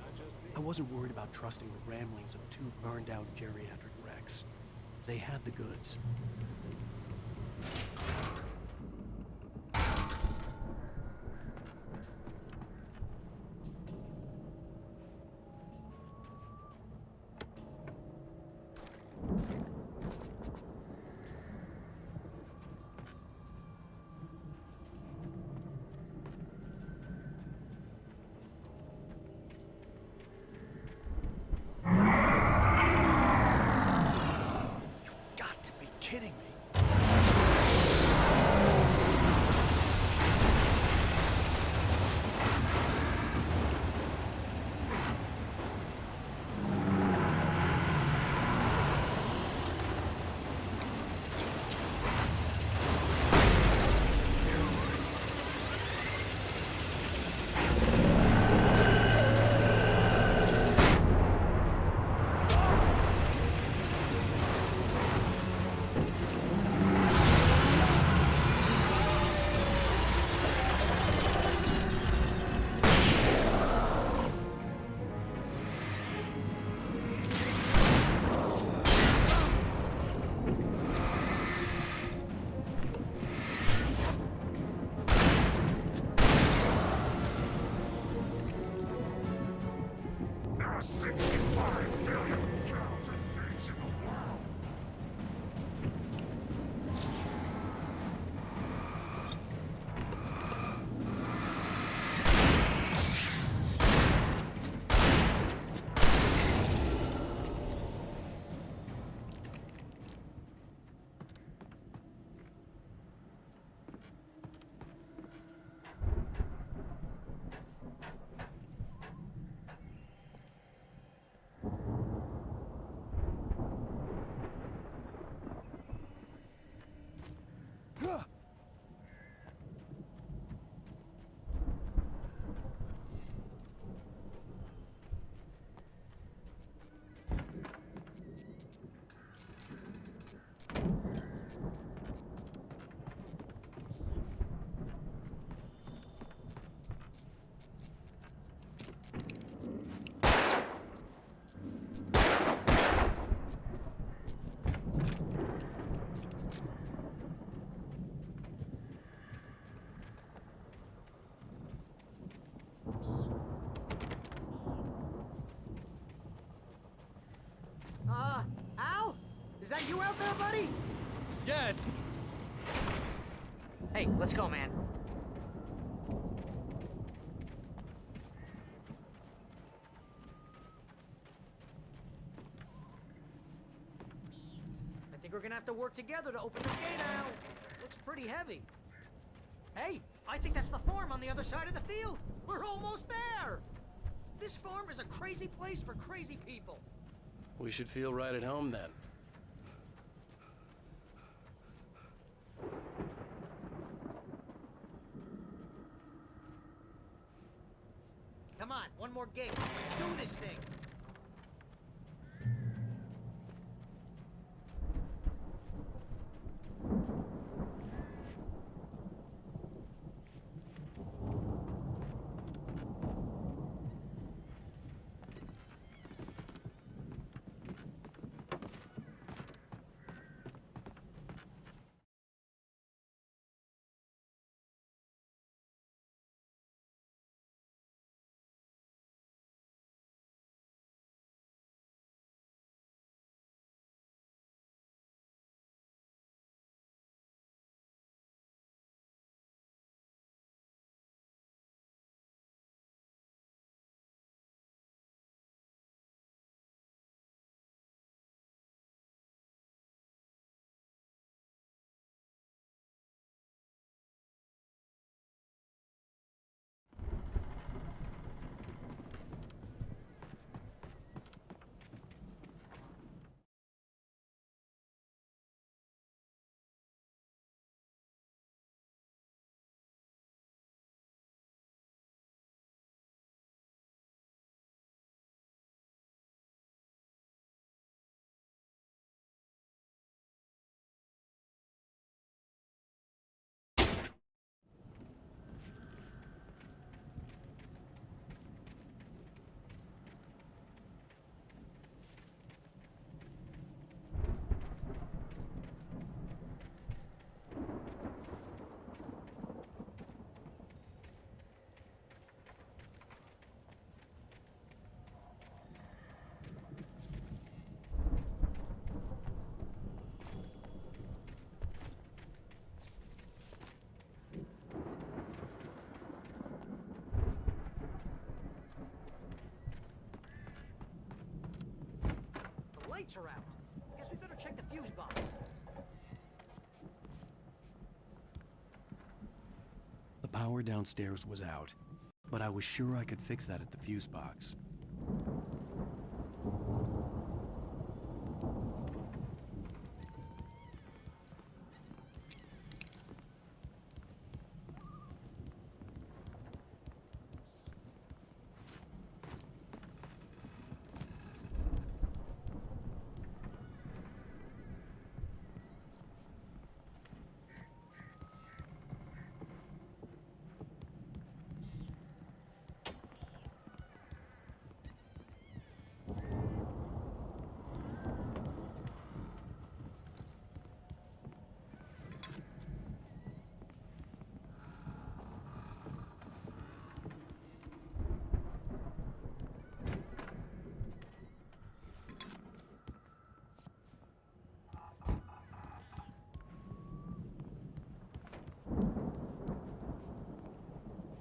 I wasn't worried about trusting the ramblings of two burned-out geriatric wrecks. They had the goods. Kidding me. Is that you out there, buddy? Yeah, it's... Hey, let's go, man. I think we're gonna have to work together to open this gate, Al. Looks pretty heavy. Hey, I think that's the farm on the other side of the field. We're almost there. This farm is a crazy place for crazy people. We should feel right at home then. Come on, one more gate. Let's do this thing. The lights are out. Guess we better check the fuse box. The power downstairs was out, but I was sure I could fix that at the fuse box.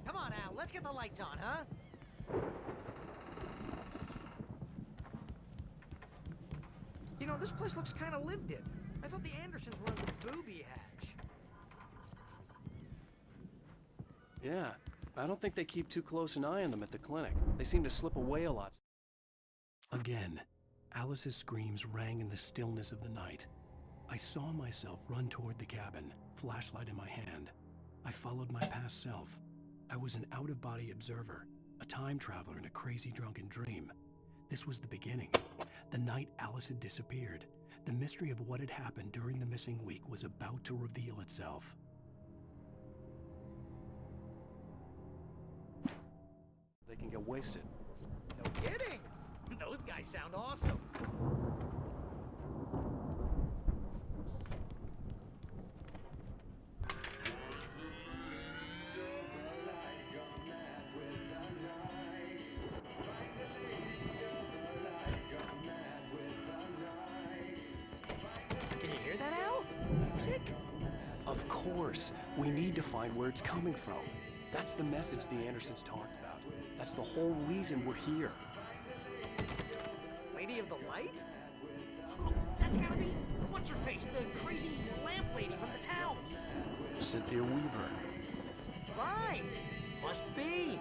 Come on, Al, let's get the lights on, huh? You know, this place looks kind of lived in. I thought the Andersons were in the booby hatch. Yeah, I don't think they keep too close an eye on them at the clinic. They seem to slip away a lot. Again, Alice's screams rang in the stillness of the night. I saw myself run toward the cabin, flashlight in my hand. I followed my past self. I was an out-of-body observer, a time traveler in a crazy drunken dream. This was the beginning. The night Alice had disappeared. The mystery of what had happened during the missing week was about to reveal itself. They can get wasted. No kidding! Those guys sound awesome. music? Of course. We need to find where it's coming from. That's the message the Andersons talked about. That's the whole reason we're here. Lady of the Light? Oh, that's gotta be... What's her face? The crazy lamp lady from the town. Cynthia Weaver. Right. Must be.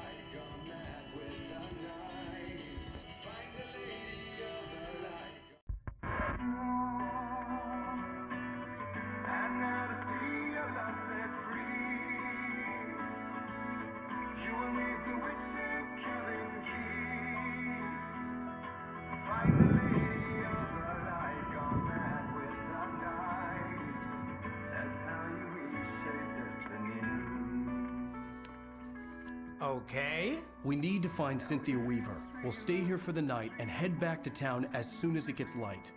Okay. We need to find Cynthia Weaver. We'll stay here for the night and head back to town as soon as it gets light.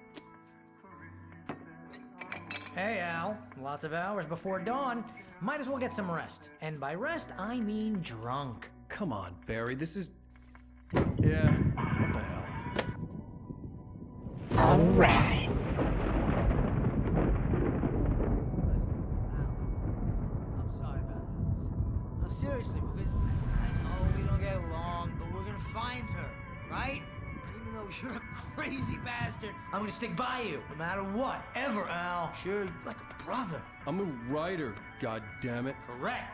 Hey, Al. Lots of hours before dawn. Might as well get some rest. And by rest, I mean drunk. Come on, Barry, this is... Yeah, what the hell? All right. Seriously, because I know we don't get along, but we're gonna find her, right? Even though you're a crazy bastard, I'm gonna stick by you, no matter what, ever, Al. Sure, like a brother. I'm a writer, goddammit. Correct.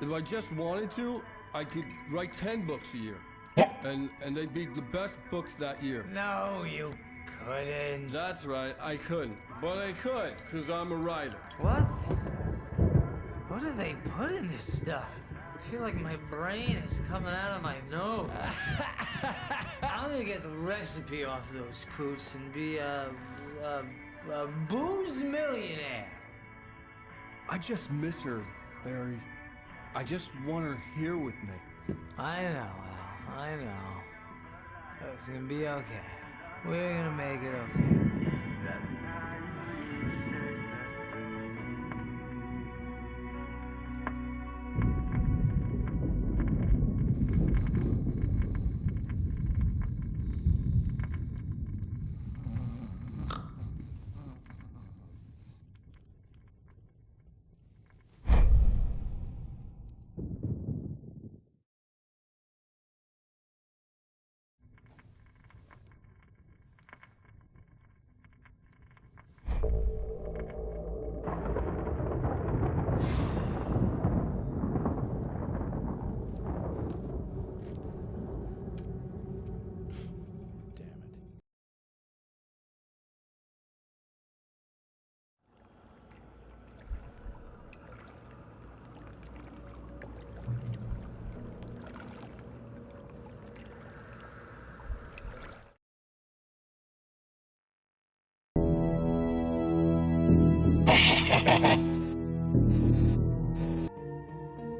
If I just wanted to, I could write 10 books a year. And they'd be the best books that year. No, you couldn't. That's right, I couldn't. But I could, because I'm a writer. What? What do they put in this stuff? I feel like my brain is coming out of my nose. I'm gonna get the recipe off those coots and be a booze millionaire. I just miss her, Barry. I just want her here with me. I know, Al. I know. It's gonna be okay. We're gonna make it okay.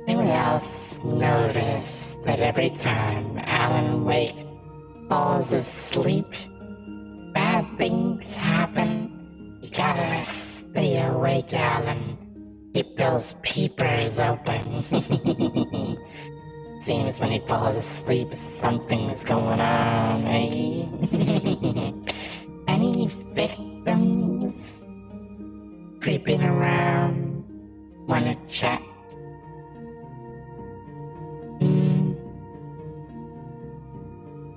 Anyone else notice that every time Alan Wake falls asleep, bad things happen? You gotta stay awake, Alan. Keep those peepers open. Seems when he falls asleep, something's going on, eh? Any victims creeping around? Wanna chat?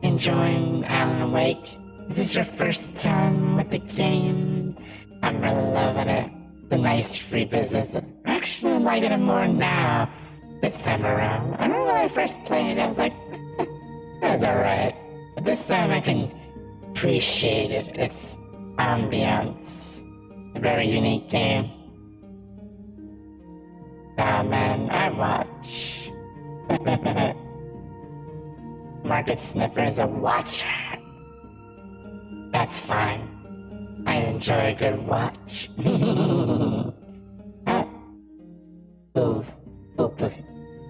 Enjoying Alan Wake? Is this your first time with the game? I'm really loving it. It's a nice revisit. Actually, I'm liking it more now. This time around. I remember when I first played it, I was like, that was alright. But this time I can appreciate it. Its ambience. A very unique game. Oh man, I watch. Market Sniffer's a watcher. That's fine. I enjoy a good watch.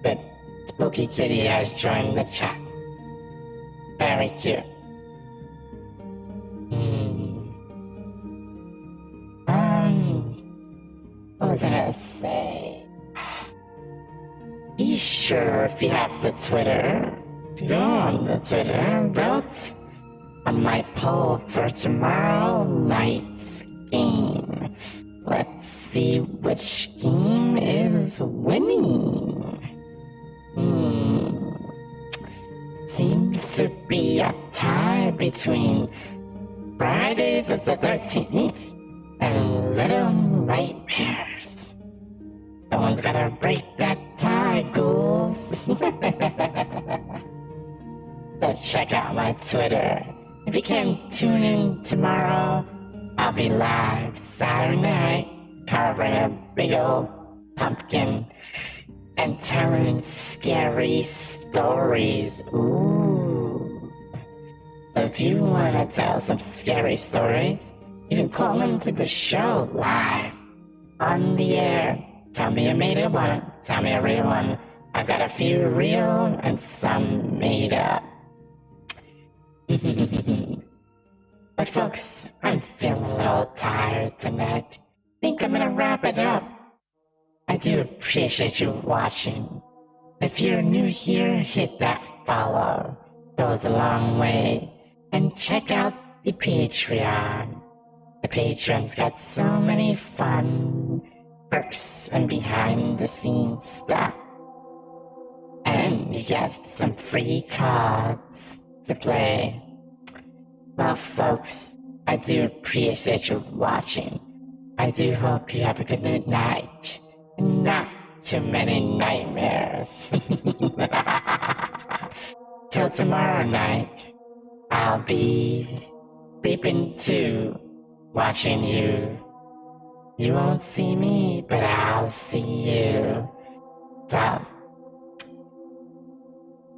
Good. Spooky Kitty has joined the chat. Very cute. What was I gonna say? Be sure if you have the Twitter, to go on the Twitter, vote on my poll for tomorrow night's game. Let's see which game is winning. Seems to be a tie between Friday the 13th and Little Nightmares. Someone's gotta break that tie, ghouls. So check out my Twitter. If you can't tune in tomorrow, I'll be live Saturday night carving a big old pumpkin and telling scary stories. Ooh. If you want to tell some scary stories, you can call into the show live on the air. Tell me you made it one. Tell me a real one. I've got a few real and some made up. But folks, I'm feeling a little tired tonight. Think I'm gonna wrap it up. I do appreciate you watching. If you're new here, hit that follow. Goes a long way. And check out the Patreon. The Patreon's got so many fun perks and behind the scenes stuff. And you get some free cards to play. Well, folks, I do appreciate you watching. I do hope you have a good night. Not too many nightmares. Till tomorrow night, I'll be creeping too, watching you. You won't see me, but I'll see you. So,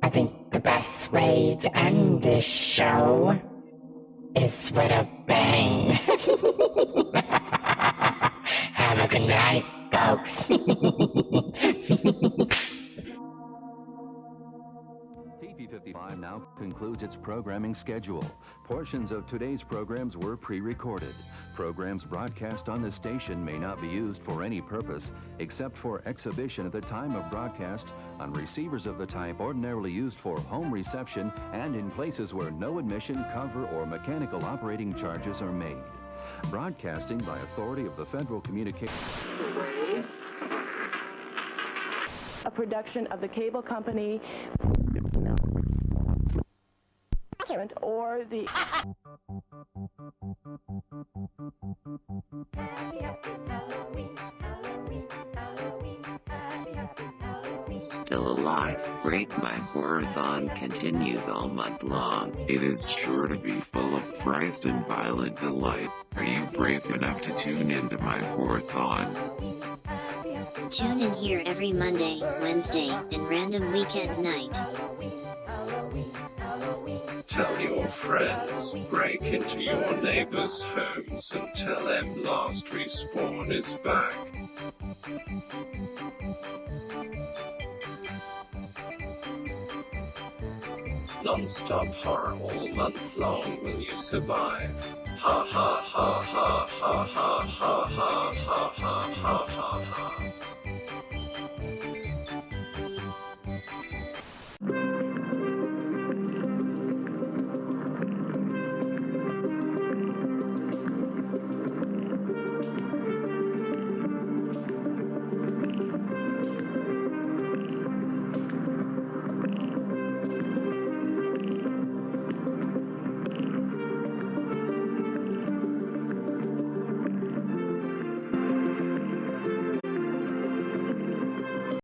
I think the best way to end this show is with a bang. Have a good night, folks. TP55 now concludes its programming schedule. Portions of today's programs were pre-recorded. Programs broadcast on the station may not be used for any purpose except for exhibition at the time of broadcast on receivers of the type ordinarily used for home reception and in places where no admission, cover, or mechanical operating charges are made. Broadcasting by authority of the Federal Communications... A production of the cable company or the... Still alive. Great, my Horrorthon continues all month long. It is sure to be full of frights and violent delight. Are you brave enough to tune into my Horrorthon? Tune in here every Monday, Wednesday, and random weekend night. Tell your friends, break into your neighbors' homes and tell them LastRespawn is back. Non-stop horror all month long, will you survive? Ha ha ha ha ha ha ha ha.